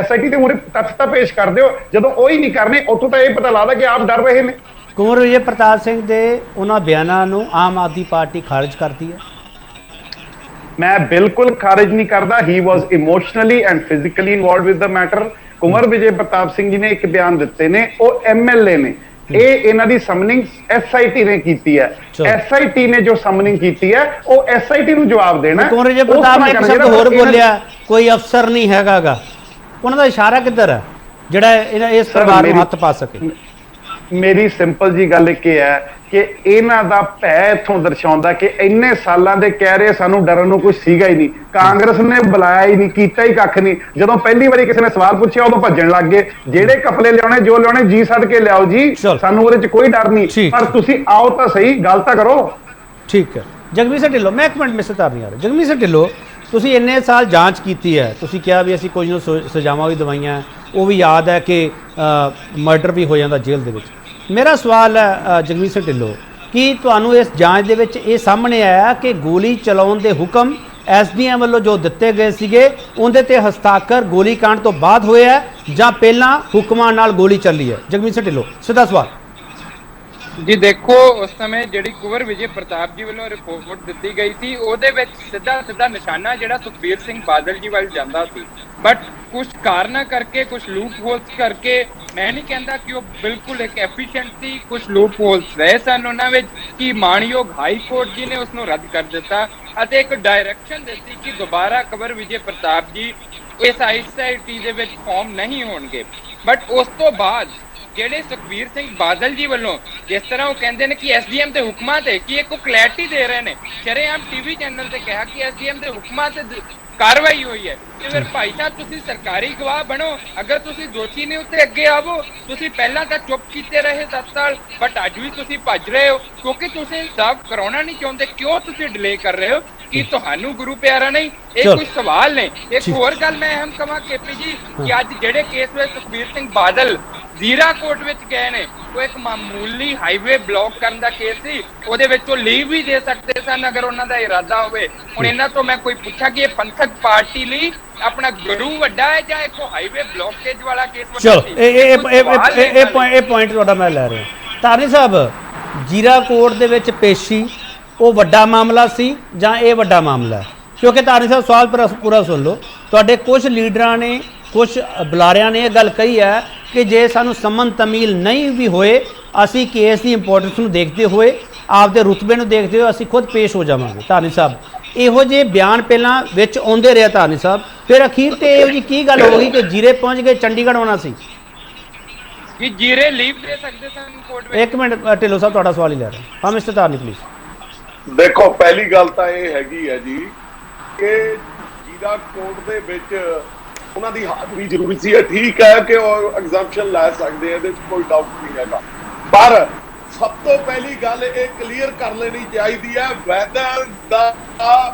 SIT ਤੇ ਮੂਹਰੇ ਤੱਥ ਤਾਂ ਪੇਸ਼ ਕਰ ਦਿਓ। ਜਦੋਂ ਉਹ ਹੀ ਨਹੀਂ ਕਰਨੇ ਉੱਥੋਂ ਤਾਂ ਇਹ ਪਤਾ ਲੱਗਦਾ ਕਿ ਆਪ ਡਰ ਰਹੇ ਨੇ। ਕੁੰਵਰ ਵਿਜੇ ਪ੍ਰਤਾਪ ਸਿੰਘ ਦੇ ਉਹਨਾਂ ਬਿਆਨਾਂ ਨੂੰ ਆਮ ਆਦਮੀ ਪਾਰਟੀ ਖਾਰਜ ਕਰਦੀ ਹੈ। ਮੈਂ ਬਿਲਕੁਲ ਖਾਰਜ ਨਹੀਂ ਕਰਦਾ। He was emotionally and physically involved with the matter. Kunwar Vijay Pratap Singh ji ਨੇ ਇੱਕ ਬਿਆਨ ਦਿੱਤੇ ਨੇ, ਉਹ MLA ਨੇ, ਇਹ ਇਹਨਾਂ ਦੀ ਸਮਨਿੰਗ SIT ਨੇ ਕੀਤੀ ਹੈ। SIT ਨੇ ਜੋ ਸਮਨਿੰਗ ਕੀਤੀ ਹੈ ਉਹ SIT ਨੂੰ ਜਵਾਬ ਦੇਣਾ। ਕੁੰਵਰ ਵਿਜੇ ਪ੍ਰਤਾਪ ਨੇ ਇੱਕ ਸ਼ਬਦ ਹੋਰ ਬੋਲਿਆ, ਕੋਈ ਅਫਸਰ ਨਹੀਂ ਹੈਗਾਗਾ। ਉਹਨਾਂ ਦਾ ਇਸ਼ਾਰਾ ਕਿੱਧਰ ਹੈ ਜਿਹੜਾ ਇਸ ਪਰਿਵਾਰ ਨੂੰ ਹੱਥ ਪਾ ਸਕੇ? ਮੇਰੀ ਸਿੰਪਲ ਜੀ ਗੱਲ ਇਹ ਹੈ ਕਿ ਇਹਨਾਂ ਦਾ ਭੈ ਇੱਥੋਂ ਦਰਸਾਉਂਦਾ ਕਿ ਇੰਨੇ ਸਾਲਾਂ ਦੇ ਕਹਿ ਰਹੇ ਸਾਨੂੰ ਡਰਨ ਨੂੰ ਕੁਝ ਸੀਗਾ ਹੀ ਨਹੀਂ, ਕਾਂਗਰਸ ਨੇ ਬੁਲਾਇਆ ਹੀ ਨਹੀਂ, ਕੀਤਾ ਹੀ ਕੱਖ ਨਹੀਂ। ਜਦੋਂ ਪਹਿਲੀ ਵਾਰੀ ਕਿਸੇ ਨੇ ਸਵਾਲ ਪੁੱਛਿਆ ਉਦੋਂ ਭੱਜਣ ਲੱਗ ਗਏ। ਜਿਹੜੇ ਕਪਲੇ ਲਿਆਉਣੇ ਜੋ ਲਿਆਉਣੇ ਜੀ ਸੱਦ ਕੇ ਲਿਆਓ ਜੀ, ਸਾਨੂੰ ਉਹਦੇ 'ਚ ਕੋਈ ਡਰ ਨਹੀਂ, ਪਰ ਤੁਸੀਂ ਆਓ ਤਾਂ ਸਹੀ, ਗੱਲ ਤਾਂ ਕਰੋ। ਠੀਕ ਹੈ ਜਗਮੀਤ ਸਿੰਘ ਢਿੱਲੋਂ, ਮੈਂ ਇੱਕ ਮਿੰਟ ਮਿਸ ਤਾਰ ਨਹੀਂ ਆ ਰਿਹਾ। ਜਗਮੀਤ ਸਿੰਘ ਢਿੱਲੋਂ, ਤੁਸੀਂ ਇੰਨੇ ਸਾਲ ਜਾਂਚ ਕੀਤੀ ਹੈ, ਤੁਸੀਂ ਕਿਹਾ ਵੀ ਅਸੀਂ ਕੁਝ ਨੂੰ ਸਜ਼ਾਵਾਂ ਵੀ ਦਵਾਈਆਂ, ਉਹ ਵੀ ਯਾਦ ਹੈ ਕਿ ਮਰਡਰ ਵੀ ਹੋ ਜਾਂਦਾ ਜੇਲ੍ਹ ਦੇ ਵਿੱਚ। ਮੇਰਾ ਸਵਾਲ ਹੈ ਜਗਮੀਤ ਸਿੰਘ ਢਿੱਲੋਂ, ਕਿ ਤੁਹਾਨੂੰ ਇਸ ਜਾਂਚ ਦੇ ਵਿੱਚ ਇਹ ਸਾਹਮਣੇ ਆਇਆ ਕਿ ਗੋਲੀ ਚਲਾਉਣ ਦੇ ਹੁਕਮ SDM ਵੱਲੋਂ ਜੋ ਦਿੱਤੇ ਗਏ ਸੀਗੇ ਉਹਦੇ ਤੇ ਹਸਤਾਖਰ ਗੋਲੀ ਕਾਂਡ ਤੋਂ ਬਾਅਦ ਹੋਇਆ ਜਾਂ ਪਹਿਲਾਂ ਹੁਕਮਾਂ ਨਾਲ ਗੋਲੀ ਚੱਲੀ ਹੈ? ਜਗਮੀਤ ਸਿੰਘ ਢਿੱਲੋਂ ਸਿੱਧਾ ਸਵਾਲ ਜੀ। ਦੇਖੋ ਉਸ ਸਮੇਂ ਜਿਹੜੀ ਕੁੰਵਰ ਵਿਜੇ ਪ੍ਰਤਾਪ ਜੀ ਵੱਲੋਂ ਰਿਪੋਰਟ ਦਿੱਤੀ ਗਈ ਸੀ ਉਹਦੇ ਵਿੱਚ ਸਿੱਧਾ ਨਿਸ਼ਾਨਾ ਜਿਹੜਾ ਸੁਖਬੀਰ ਸਿੰਘ ਬਾਦਲ ਜੀ ਵੱਲ ਜਾਂਦਾ ਸੀ, ਬਟ ਕੁਝ ਕਾਰਨਾਂ ਕਰਕੇ, ਕੁਝ ਲੂਪ ਹੋਲਸ ਕਰਕੇ, ਮੈਂ ਨਹੀਂ ਕਹਿੰਦਾ ਕਿ ਉਹ ਬਿਲਕੁਲ ਇੱਕ ਐਫੀਸ਼ੀਐਂਟ ਸੀ, ਕੁਝ ਲੂਪ ਹੋਲਸ ਰਹੇ ਸਨ ਉਹਨਾਂ ਵਿੱਚ ਕਿ ਮਾਣਯੋਗ ਹਾਈ ਕੋਰਟ ਜੀ ਨੇ ਉਸ ਨੂੰ ਰੱਦ ਕਰ ਦਿੱਤਾ ਅਤੇ ਇੱਕ ਡਾਇਰੈਕਸ਼ਨ ਦਿੱਤੀ ਕਿ ਦੁਬਾਰਾ ਕੁੰਵਰ ਵਿਜੇ ਪ੍ਰਤਾਪ ਜੀ ਇਸ SIT ਦੇ ਵਿੱਚ ਫਾਰਮ ਨਹੀਂ ਹੋਣਗੇ। ਬਟ ਉਸ ਤੋਂ ਬਾਅਦ ਜਿਹੜੇ ਸੁਖਬੀਰ ਸਿੰਘ ਬਾਦਲ ਜੀ ਵੱਲੋਂ ਜਿਸ ਤਰ੍ਹਾਂ ਉਹ ਕਹਿੰਦੇ ਨੇ ਕਿ SDM ਦੇ ਹੁਕਮਾਂ ਤੇ ਕਿ ਇੱਕ ਕਲੈਰਿਟੀ ਦੇ ਰਹੇ ਨੇ, ਸ਼ਰੇਆਮ TV ਚੈਨਲ ਤੇ ਕਿਹਾ ਕਿ SDM ਦੇ ਹੁਕਮਾਂ ਤੇ ਕਾਰਵਾਈ ਹੋਈ ਹੈ, ਤੇ ਫਿਰ ਭਾਈ ਸਾਹਿਬ ਤੁਸੀਂ ਸਰਕਾਰੀ ਗਵਾਹ ਬਣੋ। ਅਗਰ ਤੁਸੀਂ ਦੋਸ਼ੀ ਨੇ ਉੱਤੇ ਅੱਗੇ ਆਵੋ। ਤੁਸੀਂ ਪਹਿਲਾਂ ਤਾਂ ਚੁੱਪ ਕੀਤੇ ਰਹੇ 7 ਸਾਲ, ਬਟ ਅੱਜ ਵੀ ਤੁਸੀਂ ਭੱਜ ਰਹੇ ਹੋ ਕਿਉਂਕਿ ਤੁਸੀਂ ਇਨਸਾਫ ਕਰਾਉਣਾ ਨਹੀਂ ਚਾਹੁੰਦੇ। ਕਿਉਂ ਤੁਸੀਂ ਡਿਲੇ ਕਰ ਰਹੇ ਹੋ? ਕਿ ਤੁਹਾਨੂੰ ਗੁਰੂ ਪਿਆਰਾ ਨਹੀਂ? ਇਹ ਕੁਝ ਸਵਾਲ ਨੇ। ਇੱਕ ਹੋਰ ਗੱਲ ਮੈਂ ਅਹਿਮ ਕਵਾਂ KP ਜੀ, ਕਿ ਅੱਜ ਜਿਹੜੇ ਕੇਸ ਵਿੱਚ ਸੁਖਬੀਰ ਸਿੰਘ ਬਾਦਲ ਜ਼ੀਰਾ ਕੋਰਟ ਵਿੱਚ ਗਏ ਨੇ, ਉਹ ਇੱਕ ਮਾਮੂਲੀ ਹਾਈਵੇ ਬਲੌਕ ਕਰਨ ਦਾ ਕੇਸ ਸੀ। ਉਹਦੇ ਵਿੱਚ ਉਹ ਲੀਵ ਵੀ ਦੇ ਸਕਦੇ ਸਨ ਅਗਰ ਉਹਨਾਂ ਦਾ ਇਰਾਦਾ ਹੋਵੇ। ਹੁਣ ਇਹਨਾਂ ਤੋਂ ਮੈਂ ਕੋਈ ਪੁੱਛਾਂ ਕਿ ਇਹ ਪੰਥਕ ਪਾਰਟੀ ਲਈ ਆਪਣਾ ਗੁਰੂ ਵੱਡਾ ਹੈ ਜਾਂ ਇੱਕ ਹਾਈਵੇ ਬਲੌਕੇਜ ਵਾਲਾ ਕੇਸ ਵੱਡਾ? ਚਲੋ ਇਹ ਪੁਆਇੰਟ ਤੁਹਾਡਾ ਮੈਂ ਲੈ ਰਿਹਾ। ਧਾਰਨੀ ਸਾਹਿਬ, ਜ਼ੀਰਾ ਕੋਰਟ ਦੇ ਵਿੱਚ ਪੇਸ਼ੀ ਉਹ ਵੱਡਾ ਮਾਮਲਾ ਸੀ ਜਾਂ ਇਹ ਵੱਡਾ ਮਾਮਲਾ ਹੈ? ਕਿਉਂਕਿ ਧਾਰਨੀ ਸਾਹਿਬ ਸਵਾਲ ਪੂਰਾ ਸੁਣ ਲਓ। ਤੁਹਾਡੇ ਕੁਝ ਲੀਡਰਾਂ ਨੇ, ਕੁਝ ਬੁਲਾਰਿਆਂ ਨੇ ਇਹ ਗੱਲ ਕਹੀ ਹੈ ਕਿ ਜੇ ਸਾਨੂੰ ਸੰਮਨ ਤਮੀਲ ਨਹੀਂ ਵੀ ਹੋਏ, ਅਸੀਂ ਕੇਸ ਦੀ ਇੰਪੋਰਟੈਂਸ ਨੂੰ ਦੇਖਦੇ ਹੋਏ, ਆਪਦੇ ਰੁਤਬੇ ਨੂੰ ਦੇਖਦੇ ਹੋਏ ਅਸੀਂ ਖੁਦ ਪੇਸ਼ ਹੋ ਜਾਵਾਂਗੇ। ਧਾਰਨੀ ਸਾਹਿਬ ਇਹੋ ਜਿਹੇ ਬਿਆਨ ਪਹਿਲਾਂ ਵਿੱਚ ਆਉਂਦੇ ਰਹੇ ਧਾਰਨੀ ਸਾਹਿਬ, ਫਿਰ ਅਖੀਰ ਤੇ ਇਹੋ ਜਿਹੀ ਕੀ ਗੱਲ ਹੋ ਗਈ ਕਿ ਜੀਰੇ ਪਹੁੰਚ ਗਏ, ਚੰਡੀਗੜ੍ਹ ਆਉਣਾ ਸੀ? ਕਿ ਜੀਰੇ ਲੀਵ ਦੇ ਸਕਦੇ ਸਨ ਕੋਰਟ ਵਿੱਚ। ਇੱਕ ਮਿੰਟ ਢਿੱਲੋਂ ਸਾਹਿਬ, ਤੁਹਾਡਾ ਸਵਾਲ ਹੀ ਲੈ ਰਹੇ ਹਾਂ ਮਿਸਟਰ ਧਾਰਨੀ ਪਲੀਜ਼। ਦੇਖੋ, ਪਹਿਲੀ ਗੱਲ ਤਾਂ ਇਹ ਹੈਗੀ ਹੈ ਜੀ ਕਿ ਜੀਰਾ ਕੋਰਟ ਦੇ ਵਿੱਚ ਉਹਨਾਂ ਦੀ ਹਾਜ਼ਰੀ ਜ਼ਰੂਰੀ ਸੀ। ਠੀਕ ਹੈ ਕਿ ਉਹ ਐਗਜ਼ੈਂਪਸ਼ਨ ਲੈ ਸਕਦੇ ਆ, ਇਹਦੇ ਵਿੱਚ ਕੋਈ ਡਾਊਟ ਨਹੀਂ ਹੈਗਾ, ਪਰ ਸਭ ਤੋਂ ਪਹਿਲੀ ਗੱਲ ਇਹ ਕਲੀਅਰ ਕਰ ਲੈਣੀ ਚਾਹੀਦੀ ਹੈ weather the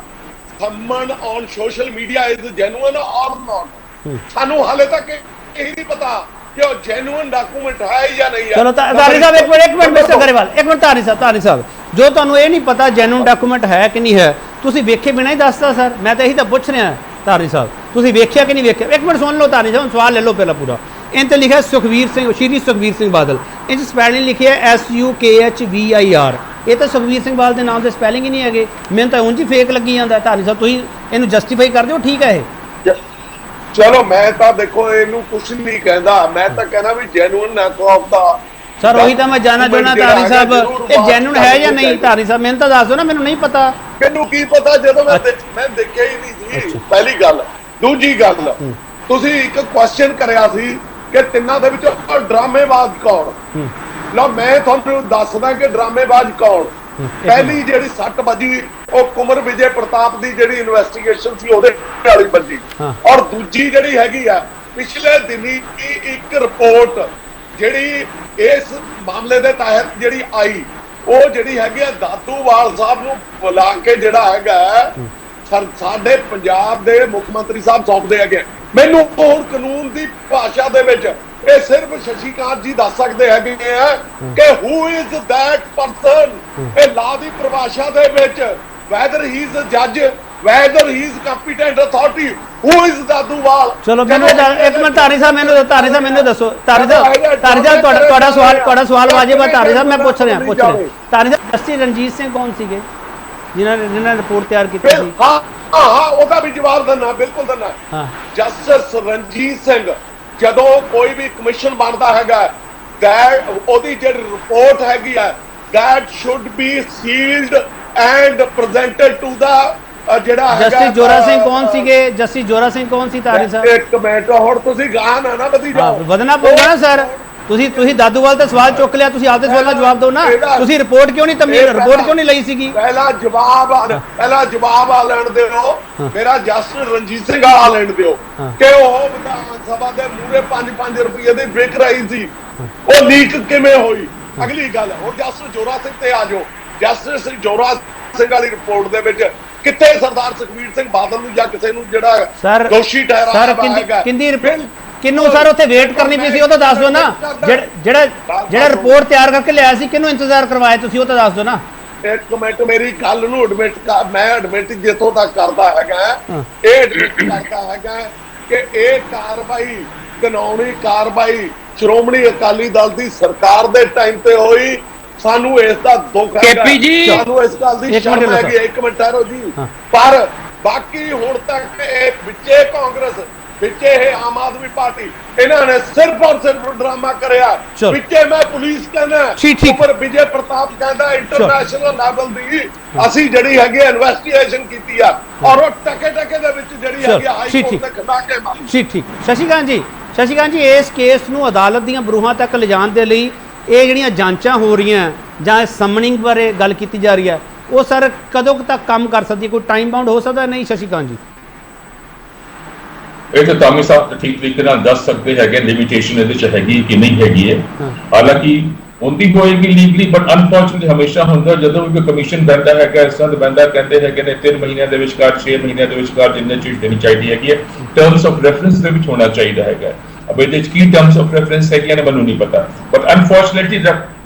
summon on social media is genuine ਔਰ ਨੋਟ। ਸਾਨੂੰ ਹਾਲੇ ਤੱਕ ਇਹ ਨਹੀਂ ਪਤਾ ਕਿ ਉਹ ਜੈਨੂਇਨ ਡਾਕੂਮੈਂਟ ਹੈ ਜਾਂ ਨਹੀਂ ਹੈ। ਚਲੋ ਧਾਰਨੀ ਸਾਹਿਬ ਇੱਕ ਮਿੰਟ ਮਿਸਟਰ ਗਰੇਵਾਲ, ਇੱਕ ਮਿੰਟ ਧਾਰਨੀ ਸਾਹਿਬ ਜੋ ਤੁਹਾਨੂੰ ਇਹ ਨਹੀਂ ਪਤਾ ਜੈਨੂਇਨ ਡਾਕੂਮੈਂਟ ਹੈ ਕਿ ਨਹੀਂ ਹੈ, ਤੁਸੀਂ ਵੇਖੇ ਬਿਨਾਂ ਹੀ ਦੱਸਦਾ ਸਰ? ਮੈਂ ਤਾਂ ਇਹੀ ਤਾਂ ਪੁੱਛ ਰਿਹਾ ਧਾਰਨੀ ਸਾਹਿਬ, ਤੁਸੀਂ ਵੇਖਿਆ ਕਿ ਨਹੀਂ ਵੇਖਿਆ? ਇੱਕ ਮਿੰਟ ਸੁਣ ਲਓ ਧਾਰਨੀ ਸਾਹਿਬ, ਸਵਾਲ ਲੈ ਲਓ ਪਹਿਲਾਂ ਪੂਰਾ। ਇਹ ਤੇ ਲਿਖਿਆ ਸੁਖਵੀਰ ਸਿੰਘ, ਸ਼੍ਰੀ ਸੁਖਵੀਰ ਸਿੰਘ ਬਾਦਲ, ਇਹ 'ਚ ਸਪੈਲਿੰਗ ਲਿਖਿਆ SUKHVIR। ਇਹ ਤਾਂ ਸੁਖਵੀਰ ਸਿੰਘ ਬਾਦਲ ਦੇ ਨਾਮ ਦੇ ਸਪੈਲਿੰਗ ਹੀ ਨਹੀਂ ਹੈਗੇ। ਮੈਨੂੰ ਤਾਂ ਉਂਝ ਹੀ ਫੇਕ ਲੱਗੀ ਜਾਂਦਾ। ਧਾਰਨੀ ਸਾਹਿਬ ਤੁਸੀਂ ਇਹਨੂੰ ਜਸਟੀਫਾਈ ਕਰ ਦਿਓ, ਠੀਕ ਹੈ ਇਹ? ਚਲੋ ਮੈਂ ਤਾਂ ਦੇਖੋ ਇਹਨੂੰ ਕੁਝ ਨਹੀਂ ਕਹਿੰਦਾ, ਮੈਂ ਤਾਂ ਕਹਿੰਦਾ ਵੀ ਜੈਨੂਇਨ ਨੈਕਆਫ ਦਾ ਸਰ ਉਹੀ ਤਾਂ ਮੈਂ ਜਾਣਨਾ ਚਾਹੁੰਦਾ ਧਾਰਨੀ ਸਾਹਿਬ, ਇਹ ਜੈਨੂਇਨ ਹੈ ਜਾਂ ਨਹੀਂ? ਧਾਰਨੀ ਸਾਹਿਬ ਮੈਨੂੰ ਤਾਂ ਦੱਸ ਦਿਓ ਨਾ, ਮੈਨੂੰ ਨਹੀਂ ਪਤਾ। ਮੈਨੂੰ ਕੀ ਪਤਾ ਜਦੋਂ ਮੈਂ ਦੇਖਿਆ ਹੀ ਨਹੀਂ ਸੀ, ਪਹਿਲੀ ਗੱਲ। ਦੂਜੀ ਗੱਲ, ਤੁਸੀਂ ਇੱਕ ਕੁਐਸਚਨ ਕਰਿਆ ਸੀ ਕਿ ਤਿੰਨਾਂ ਦੇ ਵਿੱਚੋਂ ਡਰਾਮੇਬਾਜ਼ ਕੌਣ? ਲਓ ਮੈਂ ਤੁਹਾਨੂੰ ਦੱਸਦਾ ਕਿ ਡਰਾਮੇਬਾਜ਼ ਕੌਣ। ਪਹਿਲੀ ਜਿਹੜੀ ਸੱਟ ਵੱਜੀ ਉਹ ਕੁਮਰ ਵਿਜੇ ਪ੍ਰਤਾਪ ਦੀ ਜਿਹੜੀ ਇਨਵੈਸਟੀਗੇਸ਼ਨ ਸੀ ਉਹਦੇ ਵਾਲੀ ਵੱਜੀ, ਔਰ ਦੂਜੀ ਜਿਹੜੀ ਹੈਗੀ ਆ ਪਿਛਲੇ ਦਿਨੀ ਇੱਕ ਰਿਪੋਰਟ ਜਿਹੜੀ ਇਸ ਮਾਮਲੇ ਦੇ ਤਹਿਤ ਜਿਹੜੀ ਆਈ, ਉਹ ਜਿਹੜੀ ਹੈਗੀ ਆ ਦਾਦੂਵਾਲ ਸਾਹਿਬ ਨੂੰ ਬੁਲਾ ਕੇ ਜਿਹੜਾ ਹੈਗਾ ਸਾਡੇ ਪੰਜਾਬ ਦੇ ਮੁੱਖ ਮੰਤਰੀ ਸਾਹਿਬ ਸੌਂਪਦੇ ਹੈਗੇ। ਮੈਨੂੰ ਹੋਰ ਕਾਨੂੰਨ ਦੀ ਭਾਸ਼ਾ ਦੇ ਵਿੱਚ ਇਹ ਸਿਰਫ ਸ਼ਸ਼ੀਕਾਂਤ ਜੀ ਦੱਸ ਸਕਦੇ ਹੈਗੇ ਆ ਕਿ ਹੂ ਇਜ਼ ਦੈਟ ਪਰਸਨ। ਇਹ ਲਾ ਦੀ ਪਰਿਭਾਸ਼ਾ ਦੇ ਵਿੱਚ ਵੈਦਰ ਹੀ ਇਜ਼ ਅ ਜੱਜ, weather he is competent authority, who is Daduwal. ਚਲੋ ਮੈਨੂੰ ਇੱਕ ਮਿੰਟ ਧਾਰਨੀ ਸਾਹਿਬ ਮੈਨੂੰ ਦੱਸੋ। ਧਾਰਨੀ ਸਾਹਿਬ ਤੁਹਾਡਾ ਸਵਾਲ ਵਾਜਿਬ ਹੈ। ਧਾਰਨੀ ਸਾਹਿਬ ਮੈਂ ਪੁੱਛ ਰਿਹਾ ਧਾਰਨੀ ਸਾਹਿਬ, ਜਸਟਿਸ ਰਣਜੀਤ ਸਿੰਘ ਕੌਣ ਸੀਗੇ ਜਿਨ੍ਹਾਂ ਨੇ ਰਿਪੋਰਟ ਤਿਆਰ ਕੀਤੀ ਸੀ? ਹਾਂ ਉਹਦਾ ਵੀ ਜਵਾਬ ਦਿੰਦਾ, ਬਿਲਕੁਲ ਦਿੰਦਾ। ਜਸਟਿਸ ਰਣਜੀਤ ਸਿੰਘ ਜਦੋਂ ਕੋਈ ਵੀ ਕਮਿਸ਼ਨ ਬਣਦਾ ਹੈਗਾ, ਉਹਦੀ ਜਿਹੜੀ ਰਿਪੋਰਟ ਹੈਗੀ ਹੈ that should be sealed and presented to the ਜਿਹੜਾ ਜਸਟਿਸ ਜੋਰਾ ਸਿੰਘ ਕੌਣ ਸੀਗੇ? ਜਸਟਿਸ ਜੋਰਾ ਸਿੰਘ ਕੌਣ ਸੀ ਧਾਰਨੀ ਸਾਹਿਬ? ਇੱਕ ਮਿੰਟ, ਹੁਣ ਤੁਸੀਂ ਗਾਹ ਨਾ ਵਧੀ ਜਾਓ, ਵਧਣਾ ਪਊਗਾ ਨਾ ਸਰ। ਤੁਸੀਂ ਦਾਦੂਵਾਲ ਦਾ ਸਵਾਲ ਚੁੱਕ ਲਿਆ, ਤੁਸੀਂ ਆਪਦੇ ਸਵਾਲ ਦਾ ਜਵਾਬ ਦਿਓ ਨਾ। ਤੁਸੀਂ ਰਿਪੋਰਟ ਕਿਉਂ ਨਹੀਂ ਲਈ ਸੀਗੀ? ਪਹਿਲਾ ਜਵਾਬ ਆ ਲੈਣ ਦਿਓ, ਮੇਰਾ ਜਸਟਿਸ ਰਣਜੀਤ ਸਿੰਘ ਆ ਲੈਣ ਦਿਓ ਕਿ ਉਹ ਵਿਧਾਨ ਸਭਾ ਦੇ ਮੂਹਰੇ 5-5 ਰੁਪਏ ਦੀ ਵਿਕ ਰਹੀ ਸੀ, ਉਹ ਲੀਕ ਕਿਵੇਂ ਹੋਈ? ਅਗਲੀ ਗੱਲ, ਹੁਣ ਜਸਟਿਸ ਜੋਰਾ ਸਿੰਘ ਤੇ ਆ ਜਾਓ। ਜਸਟਿਸ ਜੋਰਾ ਸਿੰਘ ਵਾਲੀ ਰਿਪੋਰਟ ਦੇ ਵਿੱਚ ਕਿੱਥੇ ਸਰਦਾਰ ਸੁਖਬੀਰ ਸਿੰਘ ਬਾਦਲ ਨੂੰ ਜਾਂ ਕਿਸੇ ਨੂੰ ਜਿਹੜਾ ਦੋਸ਼ੀ ਠਹਿਰਾਇਆ ਹੈਗਾ? ਕਿੰਦੀ ਰਿਪੋਰਟ ਕਿੰਨੂੰ ਸਰ ਉੱਥੇ ਵੇਟ ਕਰਨੀ ਪਈ ਸੀ ਉਹ ਤਾਂ ਦੱਸ ਦਿਓ ਨਾ। ਜਿਹੜਾ ਰਿਪੋਰਟ ਤਿਆਰ ਕਰਕੇ ਲਿਆਇਆ ਸੀ ਕਿਹਨੂੰ ਇੰਤਜ਼ਾਰ ਕਰਵਾਇਆ ਤੁਸੀਂ ਉਹ ਤਾਂ ਦੱਸ ਦਿਓ ਨਾ। ਇੱਕ ਮਿੰਟ, ਮੇਰੀ ਗੱਲ ਨੂੰ ਮੈਂ ਐਡਮਿਟ ਜਿੱਥੋਂ ਤੱਕ ਕਰਦਾ ਹੈਗਾ, ਇਹ ਐਡਮਿਟ ਕਰਦਾ ਹੈਗਾ ਕਿ ਇਹ ਕਾਰਵਾਈ, ਕਾਨੂੰਨੀ ਕਾਰਵਾਈ ਸ਼੍ਰੋਮਣੀ ਅਕਾਲੀ ਦਲ ਦੀ ਸਰਕਾਰ ਦੇ ਟਾਈਮ ਤੇ ਹੋਈ। ਸਾਨੂੰ ਇਸ ਦਾ ਦੁੱਖ ਹੈ, ਸਾਨੂੰ ਇਸ ਗੱਲ ਦੀ ਸ਼ਰਮ ਹੈਗੀ। ਇੱਕ ਮਿੰਟ ਠਹਿਰੋ ਜੀ। ਪਰ ਬਾਕੀ ਹੁਣ ਤੱਕ ਇਹ ਵਿੱਚੇ ਕਾਂਗਰਸ, ਵਿੱਚੇ ਇਹ ਆਮ ਆਦਮੀ ਪਾਰਟੀ, ਇਹਨਾਂ ਨੇ ਸਿਰਫ ਔਰ ਸਿਰਫ ਡਰਾਮਾ ਕਰਿਆ। ਵਿੱਚੇ ਮੈਂ ਪੁਲਿਸ ਕਹਿੰਦਾ, ਉੱਪਰ ਵਿਜੇ ਪ੍ਰਤਾਪ ਕਹਿੰਦਾ ਇੰਟਰਨੈਸ਼ਨਲ ਲੈਵਲ ਦੀ ਅਸੀਂ ਜਿਹੜੀ ਹੈਗੀ ਇਨਵੈਸਟੀਗੇਸ਼ਨ ਕੀਤੀ ਆ, ਔਰ ਉਹ ਟਕੇ ਦੇ ਵਿੱਚ ਜਿਹੜੀ ਹੈਗੀ ਹਾਈ ਕੋਰਟ ਦੇ ਖੜਾ ਕੇ ਮਾਰੀ। ਠੀਕ। ਸ਼ਸ਼ੀਕਾਂਤ ਜੀ ਇਸ ਕੇਸ ਨੂੰ ਅਦਾਲਤ ਦੀਆਂ ਬਰੂਹਾਂ ਤੱਕ ਲਿਜਾਣ ਦੇ ਲਈ ਇਹ ਜਿਹੜੀਆਂ ਜਾਂਚਾਂ ਹੋ ਰਹੀਆਂ ਜਾਂ ਸਮਨਿੰਗ ਬਾਰੇ ਗੱਲ ਕੀਤੀ ਜਾ ਰਹੀ ਹੈ, ਉਹ ਸਰ ਕਦੋਂ ਤੱਕ ਕੰਮ ਕਰ ਸਕਦੀ ਹੈ? ਕੋਈ ਟਾਈਮ ਬਾਉਂਡ ਹੋ ਸਕਦਾ? ਨਹੀਂ ਸ਼ਸ਼ੀਕਾਂਤ ਜੀ, ਇਹ ਤਾਂ ਤਾਮੀ ਸਾਹਿਬ ਠੀਕ ਤਰੀਕੇ ਨਾਲ ਦੱਸ ਸਕਦੇ ਹੈਗੇ ਲਿਮਿਟੇਸ਼ਨ ਇਹਦੇ ਚ ਹੈਗੀ ਕਿ ਨਹੀਂ ਹੈਗੀ ਹੈ। ਹਾਲਾਂਕਿ ਹੁੰਦੀ ਹੋਏਗੀ ਲੀਗਲੀ, ਬਟ ਅਨਫੋਰਚੂਨਟਲੀ ਹਮੇਸ਼ਾ ਹੁੰਦਾ ਜਦੋਂ ਵੀ ਕੋਈ ਕਮਿਸ਼ਨ ਬਣਦਾ ਹੈਗਾ, ਇਸ ਤਰ੍ਹਾਂ ਦੇ ਬੰਦਾ ਕਹਿੰਦੇ ਹੈਗੇ ਨੇ 3 ਮਹੀਨਿਆਂ ਦੇ ਵਿਚਕਾਰ 6 ਮਹੀਨਿਆਂ ਦੇ ਵਿਚਕਾਰ ਜਿੰਨੇ ਚੀਜ਼ ਦੇਣੀ ਚਾਹੀਦੀ ਹੈਗੀ ਹੈ, ਟਰਮਸ ਆਫ ਰੈਫਰੈਂਸ ਦੇ ਵਿੱਚ ਹੋਣਾ ਚਾਹੀਦਾ ਹੈਗਾ। ਅਬ ਇਹਦੇ ਚ ਕੀ ਟਰਮਸ ਆਫ ਰੈਫਰੈਂਸ ਹੈਗੀਆਂ ਨੇ ਮੈਨੂੰ ਨਹੀਂ ਪਤਾ, but unfortunately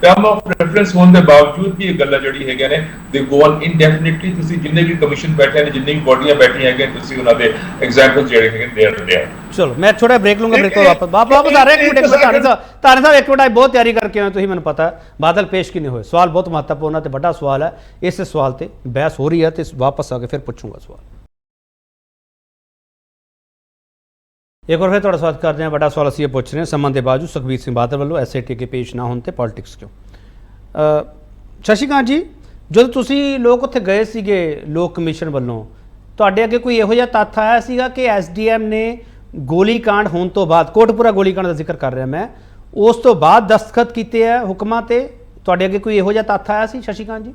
term of reference ਹੋਣ ਦੇ ਬਾਵਜੂਦ ਵੀ ਇਹ ਗੱਲਾਂ ਜਿਹੜੀ ਹੈਗੀਆਂ ਨੇ ਦੇ ਗੋ ਔਨ ਇਨਡੈਫੀਨਿਟਲੀ। ਤੁਸੀਂ ਜਿੰਨੇ ਵੀ ਕਮਿਸ਼ਨ ਬੈਠੇ ਨੇ, ਜਿੰਨੇ ਵੀ ਬੋਡੀਆਂ ਬੈਠੀਆਂ ਹੈਗੀਆਂ, ਤੁਸੀਂ ਉਹਨਾਂ ਦੇ ਐਗਜ਼ਾਮਪਲ ਜਿਹੜੇ ਹੈਗੇ ਦੇਰ। ਚਲੋ ਮੈਂ ਛੋਟਾ ਬ੍ਰੇਕ ਲੂੰਗਾ, ਬ੍ਰੇਕ ਤੋਂ ਵਾਪਸ ਆ ਰਿਹਾ। ਇੱਕ ਮਿੰਟ ਤਾਨੇ ਸਾਹਿਬ ਇੱਕ ਮਿੰਟ ਬਹੁਤ ਤਿਆਰੀ ਕਰਕੇ ਆਏ, ਤੁਸੀਂ ਮੈਨੂੰ ਪਤਾ ਬਾਦਲ ਪੇਸ਼ ਕਿਨੇ ਹੋਏ। ਸਵਾਲ ਬਹੁਤ ਮਹੱਤਵਪੂਰਨ ਤੇ ਵੱਡਾ ਸਵਾਲ ਹੈ, ਇਸ ਸਵਾਲ ਤੇ ਬਹਿਸ ਹੋ ਰਹੀ ਹੈ ਤੇ ਵਾਪਸ ਆ ਕੇ ਫਿਰ ਪੁੱਛੂੰਗਾ ਸਵਾਲ। ਇੱਕ ਵਾਰ ਫਿਰ ਤੁਹਾਡਾ ਸਵਾਗਤ ਕਰਦੇ ਹਾਂ। ਵੱਡਾ ਸਵਾਲ ਅਸੀਂ ਇਹ ਪੁੱਛ ਰਹੇ ਹਾਂ, ਸਮਾਂ ਦੇ ਬਾਵਜੂਦ ਸੁਖਬੀਰ ਸਿੰਘ ਬਾਦਲ ਵੱਲੋਂ SIT ਅੱਗੇ ਪੇਸ਼ ਨਾ ਹੋਣ ਤੇ ਪੋਲਿਟਿਕਸ ਕਿਉਂ? ਸ਼ਸ਼ੀਕਾਂਤ ਜੀ, ਜਦੋਂ ਤੁਸੀਂ ਲੋਕ ਉੱਥੇ ਗਏ ਸੀਗੇ ਲੋਕ ਕਮਿਸ਼ਨ ਵੱਲੋਂ, ਤੁਹਾਡੇ ਅੱਗੇ ਕੋਈ ਇਹੋ ਜਿਹਾ ਤੱਥ ਆਇਆ ਸੀਗਾ ਕਿ SDM ਨੇ ਗੋਲੀकांड ਹੋਣ ਤੋਂ ਬਾਅਦ, ਕੋਟਪੁਰਾ ਗੋਲੀकांड ਦਾ ਜ਼ਿਕਰ ਕਰ ਰਿਹਾ ਮੈਂ, ਉਸ ਤੋਂ ਬਾਅਦ ਦਸਤਖਤ ਕੀਤੇ ਆ ਹੁਕਮਾਂ ਤੇ? ਤੁਹਾਡੇ ਅੱਗੇ ਕੋਈ ਇਹੋ ਜਿਹਾ ਤੱਥ ਆਇਆ ਸੀ ਸ਼ਸ਼ੀਕਾਂਤ ਜੀ?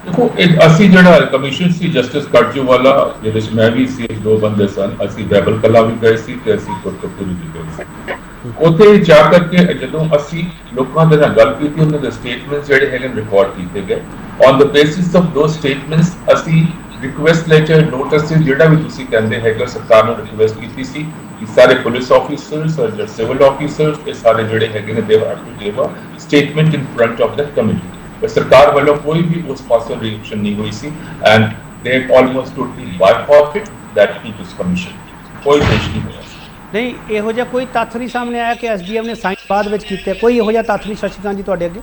ਦੇਖੋ, ਅਸੀਂ ਜਿਹੜਾ ਕਮਿਸ਼ਨ ਸੀ ਜਸਟਿਸ ਕਾਟਜੂ ਵਾਲਾ, ਜਿਹਦੇ ਵਿੱਚ ਮੈਂ ਵੀ ਸੀ, ਦੋ ਬੰਦੇ ਸਨ, ਅਸੀਂ ਬੈਬਲ ਕਲਾ ਵੀ ਗਏ ਸੀ ਤੇ ਅਸੀਂ ਕੋਟਕਪੂਰੀ ਵੀ ਗਏ ਸੀ। ਉੱਥੇ ਜਾ ਕਰਕੇ ਜਦੋਂ ਅਸੀਂ ਲੋਕਾਂ ਦੇ ਨਾਲ ਗੱਲ ਕੀਤੀ, ਉਹਨਾਂ ਦੇ ਸਟੇਟਮੈਂਟਸ ਜਿਹੜੇ ਹੈਗੇ ਰਿਕਾਰਡ ਕੀਤੇ ਗਏ। On the basis of ਦੋਸ statements ਅਸੀਂ ਰਿਕੁਐਸਟ ਲੈਟਰ, ਨੋਟਿਸ, ਜਿਹੜਾ ਵੀ ਤੁਸੀਂ ਕਹਿੰਦੇ ਹੈਗੇ, ਸਰਕਾਰ ਨੂੰ ਰਿਕੁਐਸਟ ਕੀਤੀ ਸੀ ਕਿ ਸਾਰੇ ਪੁਲਿਸ ਆਫੀਸਰਸ ਔਰ ਸਿਵਲ ਆਫੀਸਰਸ, ਇਹ ਸਾਰੇ ਜਿਹੜੇ ਹੈਗੇ ਨੇ they have to give a statement in front of the committee. ਪਰ ਸਰਕਾਰ ਵੱਲੋਂ ਕੋਈ ਵੀ ਉਸ ਪਾਸੋਂ ਰਿਐਕਸ਼ਨ ਨਹੀਂ ਹੋਈ ਸੀ and they almost totally boycotted that people's commission. ਕੋਈ ਪੇਸ਼ ਨਹੀਂ ਹੋਇਆ। ਨਹੀਂ, ਇਹੋ ਜਿਹਾ ਕੋਈ ਤੱਥ ਨਹੀਂ ਸਾਹਮਣੇ ਆਇਆ ਕਿ SDM ਨੇ ਸਾਈਨ ਬਾਅਦ ਵਿੱਚ ਕੀਤੇ? ਕੋਈ ਇਹੋ ਜਿਹਾ ਤੱਥ ਨਹੀਂ ਸ਼ਸ਼ੀਕਾਂਤ ਜੀ ਤੁਹਾਡੇ ਅੱਗੇ?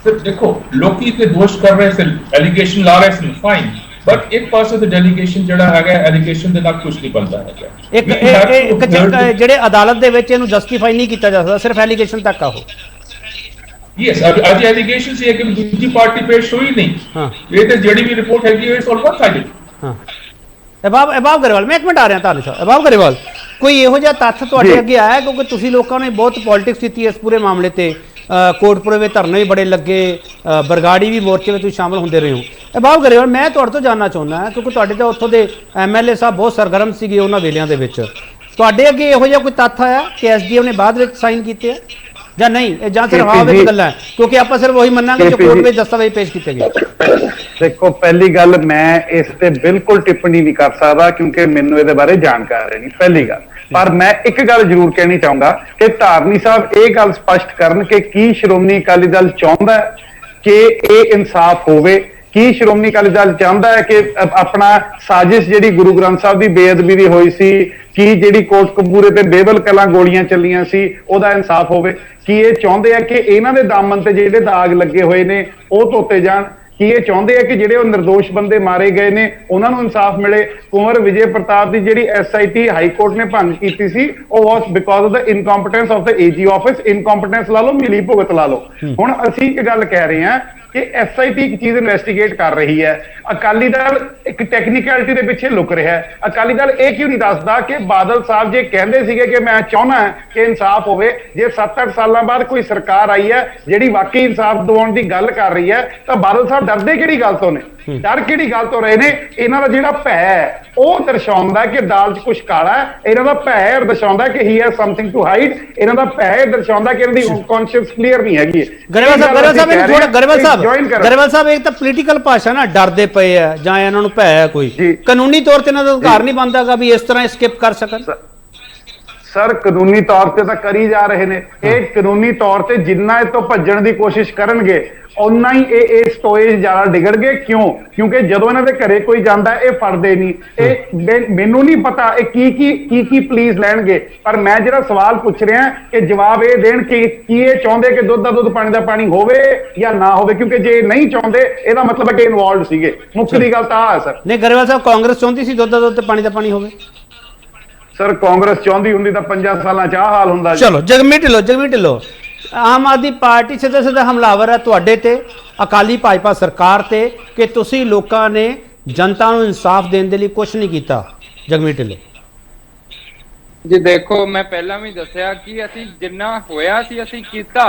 ਸਰ ਦੇਖੋ, ਲੋਕੀ ਤੇ ਦੋਸ਼ ਕਰ ਰਹੇ ਸਨ, ਐਲੀਗੇਸ਼ਨ ਲਾ ਰਹੇ ਸਨ, ਫਾਈਨ, ਬਟ ਇੱਕ ਪਾਸੇ ਤੇ ਡੈਲੀਗੇਸ਼ਨ ਜਿਹੜਾ ਹੈਗਾ, ਐਲੀਗੇਸ਼ਨ ਦੇ ਨਾਲ ਕੁਝ ਨਹੀਂ ਬਣਦਾ ਹੈਗਾ। ਇੱਕ ਜਿਹੜੇ ਅਦਾਲਤ ਦੇ ਵਿੱਚ ਇਹਨੂੰ ਜਸਟੀਫਾਈ ਨਹੀਂ ਕੀਤਾ ਜਾ ਸਕਦਾ, ਸਿਰਫ ਐਲੀਗੇਸ਼ਨ ਤੱਕ ਆਹੋ। ਯੈਸ, ਅੱਜ ਐਲੀਗੇਸ਼ਨ ਸੀ ਕਿ ਦੂਜੀ ਪਾਰਟੀ ਪੇਸ਼ ਹੋਈ ਨਹੀਂ। ਹਾਂ, ਇਹ ਤੇ ਜਿਹੜੀ ਵੀ ਰਿਪੋਰਟ ਹੈਗੀ ਹੈ ਸੋਲ ਵਨ ਸਾਈਡਡ। ਹਾਂ, ਅਬਾਬ ਗਰੇਵਾਲ, ਮੈਂ ਇੱਕ ਮਿੰਟ ਆ ਰਿਹਾ ਤੁਹਾਨੂੰ ਸਾਹਿਬ। ਅਬਾਬ ਗਰੇਵਾਲ, ਕੋਈ ਇਹੋ ਜਿਹਾ ਤੱਥ ਤੁਹਾਡੇ ਅੱਗੇ ਆਇਆ? ਕਿਉਂਕਿ ਤੁਸੀਂ ਲੋਕਾਂ ਨੇ ਬਹੁਤ ਪੋਲਿਟਿਕਸ ਕੀਤੀ ਇਸ ਪੂਰੇ ਮਾਮਲੇ ਤੇ, ਕੋਟਪੁਰੇ ਵਿੱਚ ਧਰਨੇ ਵੀ ਬੜੇ ਲੱਗੇ, ਬਰਗਾੜੀ ਵੀ ਮੋਰਚੇ ਵਿੱਚ ਤੁਸੀਂ ਸ਼ਾਮਲ ਹੁੰਦੇ ਰਹੇ ਹੋ। ਅਬਾਬ ਗਰੇਵਾਲ, ਮੈਂ ਤੁਹਾਡੇ ਤੋਂ ਜਾਣਨਾ ਚਾਹੁੰਦਾ ਹਾਂ, ਕਿਉਂਕਿ ਤੁਹਾਡੇ ਤਾਂ ਉੱਥੋਂ ਦੇ MLA ਸਾਹਿਬ ਬਹੁਤ ਸਰਗਰਮ ਸੀਗੇ ਉਹਨਾਂ ਵੇਲਿਆਂ ਦੇ ਵਿੱਚ, ਤੁਹਾਡੇ ਅੱਗੇ ਇਹੋ ਜਿਹਾ ਕੋਈ ਤੱਥ ਆਇਆ ਕਿ SDM ਨੇ ਬਾਅਦ ਵਿੱਚ ਸਾਈਨ ਕੀਤੇ ਆ ਜਾਂ ਨਹੀਂ? ਇਹ ਜਾਂ ਸਿਰਫ ਹਾਂ ਵਿੱਚ ਗੱਲਾਂ, ਕਿਉਂਕਿ ਆਪਾਂ ਸਿਰਫ ਉਹੀ ਮੰਨਾਂਗੇ ਜੋ ਕੋਰਟ ਵਿੱਚ ਦਸਤਾਵੇਜ਼ ਪੇਸ਼ ਕੀਤੇ ਗਏ। ਦੇਖੋ, ਪਹਿਲੀ ਗੱਲ, ਮੈਂ ਇਸ ਤੇ ਬਿਲਕੁਲ ਟਿੱਪਣੀ ਨਹੀਂ ਕਰ ਸਕਦਾ ਕਿਉਂਕਿ ਮੈਨੂੰ ਇਹਦੇ ਬਾਰੇ ਜਾਣਕਾਰੀ ਨਹੀਂ, ਪਹਿਲੀ ਗੱਲ। ਪਰ ਮੈਂ ਇੱਕ ਗੱਲ ਜ਼ਰੂਰ ਕਹਿਣੀ ਚਾਹੁੰਦਾ ਕਿ ਧਾਰਨੀ ਸਾਹਿਬ ਇਹ ਗੱਲ ਸਪਸ਼ਟ ਕਰਨ ਕਿ ਕੀ ਸ਼੍ਰੋਮਣੀ ਅਕਾਲੀ ਦਲ ਚਾਹੁੰਦਾ ਕਿ ਇਹ ਇਨਸਾਫ ਹੋਵੇ? ਕੀ ਸ਼੍ਰੋਮਣੀ ਅਕਾਲੀ ਦਲ ਚਾਹੁੰਦਾ ਹੈ ਕਿ ਆਪਣਾ ਸਾਜ਼ਿਸ਼ ਜਿਹੜੀ ਗੁਰੂ ਗ੍ਰੰਥ ਸਾਹਿਬ ਦੀ ਬੇਅਦਬੀ ਦੀ ਹੋਈ ਸੀ, ਕੀ ਜਿਹੜੀ ਕੋਟਕਪੂਰੇ ਤੇ ਬੇਬਲ ਕਲਾਂ ਗੋਲੀਆਂ ਚੱਲੀਆਂ ਸੀ, ਉਹਦਾ ਇਨਸਾਫ ਹੋਵੇ? ਕੀ ਇਹ ਚਾਹੁੰਦੇ ਆ ਕਿ ਇਹਨਾਂ ਦੇ ਦਾਮਨ ਤੇ ਜਿਹੜੇ ਦਾਗ ਲੱਗੇ ਹੋਏ ਨੇ ਉਹ ਧੋਤੇ ਜਾਣ? ਕੀ ਇਹ ਚਾਹੁੰਦੇ ਆ ਕਿ ਜਿਹੜੇ ਉਹ ਨਿਰਦੋਸ਼ ਬੰਦੇ ਮਾਰੇ ਗਏ ਨੇ ਉਹਨਾਂ ਨੂੰ ਇਨਸਾਫ ਮਿਲੇ? ਕੁੰਵਰ ਵਿਜੇ ਪ੍ਰਤਾਪ ਦੀ ਜਿਹੜੀ SIT ਹਾਈ ਕੋਰਟ ਨੇ ਭੰਗ ਕੀਤੀ ਸੀ, ਉਹ was because of the incompetence of the AG office. Incompetence ਲਾ ਲਓ, ਮਿਲੀ ਭੁਗਤ ਲਾ ਲਓ। ਹੁਣ ਅਸੀਂ ਇੱਕ ਗੱਲ ਕਹਿ ਰਹੇ ਹਾਂ ਕਿ SIT ਇੱਕ ਚੀਜ਼ ਇਨਵੈਸਟੀਗੇਟ ਕਰ ਰਹੀ ਹੈ, ਅਕਾਲੀ ਦਲ ਇੱਕ ਟੈਕਨੀਕੈਲਿਟੀ ਦੇ ਪਿੱਛੇ ਲੁਕ ਰਿਹਾ ਹੈ। ਅਕਾਲੀ ਦਲ ਇਹ ਕਿਉਂ ਨਹੀਂ ਦੱਸਦਾ ਕਿ ਬਾਦਲ ਸਾਹਿਬ ਜੇ ਕਹਿੰਦੇ ਸੀਗੇ ਕਿ ਮੈਂ ਚਾਹੁੰਦਾ ਕਿ ਇਨਸਾਫ ਹੋਵੇ, ਜੇ 7-8 ਸਾਲਾਂ ਬਾਅਦ ਕੋਈ ਸਰਕਾਰ ਆਈ ਹੈ ਜਿਹੜੀ ਵਾਕਈ ਇਨਸਾਫ ਦਿਵਾਉਣ ਦੀ ਗੱਲ ਕਰ ਰਹੀ ਹੈ, ਤਾਂ ਬਾਦਲ ਸਾਹਿਬ ਡਰਦੇ ਕਿਹੜੀ ਗੱਲ ਤੋਂ ਨੇ? ਡਰ ਕਿਹੜੀ ਗੱਲ ਤੋਂ ਰਹੇ ਨੇ? ਇਹਨਾਂ ਦਾ ਜਿਹੜਾ ਭੈ ਹੈ ਉਹ ਦਰਸਾਉਂਦਾ ਕਿ ਦਾਲ 'ਚ ਕੁਝ ਕਾਲਾ ਹੈ। ਇਹਨਾਂ ਦਾ ਭੈ ਦਰਸਾਉਂਦਾ ਕਿ he has something to hide. ਇਹਨਾਂ ਦਾ ਭੈ ਦਰਸਾਉਂਦਾ ਕਿ ਇਹਨਾਂ ਦੀ ਕੌਨਸ਼ੀਅਸ ਕਲੀਅਰ ਨਹੀਂ ਹੈਗੀ। ਗਰੇਵਾਲ ਸਾਹਿਬ, ਇੱਕ ਤਾਂ ਪੋਲੀਟੀਕਲ ਭਾਸ਼ਾ ਨਾ, ਡਰਦੇ ਪਏ ਆ ਜਾਂ ਇਹਨਾਂ ਨੂੰ ਭੈ ਹੈ ਕੋਈ, ਕਾਨੂੰਨੀ ਤੌਰ ਤੇ ਇਹਨਾਂ ਦਾ ਅਧਿਕਾਰ ਨਹੀਂ ਬਣਦਾਗਾ ਵੀ ਇਸ ਤਰ੍ਹਾਂ ਸਕਿਪ ਕਰ ਸਕਣ? ਸਰ, ਕਾਨੂੰਨੀ ਤੌਰ ਤੇ ਤਾਂ ਕਰੀ ਜਾ ਰਹੇ ਨੇ ਇਹ। ਕਾਨੂੰਨੀ ਤੌਰ ਤੇ ਜਿੰਨਾ ਇਹ ਤੋਂ ਭੱਜਣ ਦੀ ਕੋਸ਼ਿਸ਼ ਕਰਨਗੇ ਉਨਾ ਹੀ ਇਹ ਸਟੋਏਜ ਜ਼ਿਆਦਾ ਡਿਗੜਗੇ। ਕਿਉਂ? ਕਿਉਂਕਿ ਜਦੋਂ ਇਹਨਾਂ ਦੇ ਘਰੇ ਕੋਈ ਜਾਂਦਾ ਇਹ ਫੜਦੇ ਨਹੀਂ। ਇਹ ਮੈਨੂੰ ਨਹੀਂ ਪਤਾ ਇਹ ਕੀ ਪਲੀਜ਼ ਲੈਣਗੇ, ਪਰ ਮੈਂ ਜਿਹੜਾ ਸਵਾਲ ਪੁੱਛ ਰਿਹਾ ਕਿ ਜਵਾਬ ਇਹ ਦੇਣ ਕਿ ਕੀ ਇਹ ਚਾਹੁੰਦੇ ਕਿ ਦੁੱਧ ਦਾ ਦੁੱਧ ਪਾਣੀ ਦਾ ਪਾਣੀ ਹੋਵੇ ਜਾਂ ਨਾ ਹੋਵੇ? ਕਿਉਂਕਿ ਜੇ ਨਹੀਂ ਚਾਹੁੰਦੇ ਇਹਦਾ ਮਤਲਬ ਹੈ ਕਿ ਇਨਵੋਲਵਡ ਸੀਗੇ। ਮੁੱਖ ਦੀ ਗੱਲ ਤਾਂ ਆ ਹੈ ਸਰ। ਨਹੀਂ ਗਰੇਵਾਲ ਸਾਹਿਬ, ਕਾਂਗਰਸ ਚਾਹੁੰਦੀ ਸੀ ਦੁੱਧ ਦਾ ਦੁੱਧ ਤੇ ਪਾਣੀ ਦਾ ਪਾਣੀ ਹੋਵੇ? ਸਰ, ਕਾਂਗਰਸ ਚਾਹੁੰਦੀ ਹੁੰਦੀ ਤਾਂ 5 ਸਾਲਾਂ 'ਚ ਆਹ ਹਾਲ ਹੁੰਦਾ। ਚਲੋ ਜਗਮੀਤ ਢਿੱਲੋਂ, ਆਮ ਆਦਮੀ ਪਾਰਟੀ ਸਿੱਧਾ ਹਮਲਾਵਰ ਹੈ ਤੁਹਾਡੇ ਤੇ, ਅਕਾਲੀ ਭਾਜਪਾ ਸਰਕਾਰ ਤੇ, ਕਿ ਤੁਸੀਂ ਲੋਕਾਂ ਨੇ ਜਨਤਾ ਨੂੰ ਇਨਸਾਫ ਦੇਣ ਦੇ ਲਈ ਕੁਝ ਨਹੀਂ ਕੀਤਾ। ਜਗਮੀਤ ਢਿੱਲੋਂ ਜੀ, ਦੇਖੋ, ਮੈਂ ਪਹਿਲਾਂ ਵੀ ਦੱਸਿਆ ਕਿ ਅਸੀਂ ਜਿੰਨਾ ਹੋਇਆ ਸੀ ਅਸੀਂ ਕੀਤਾ।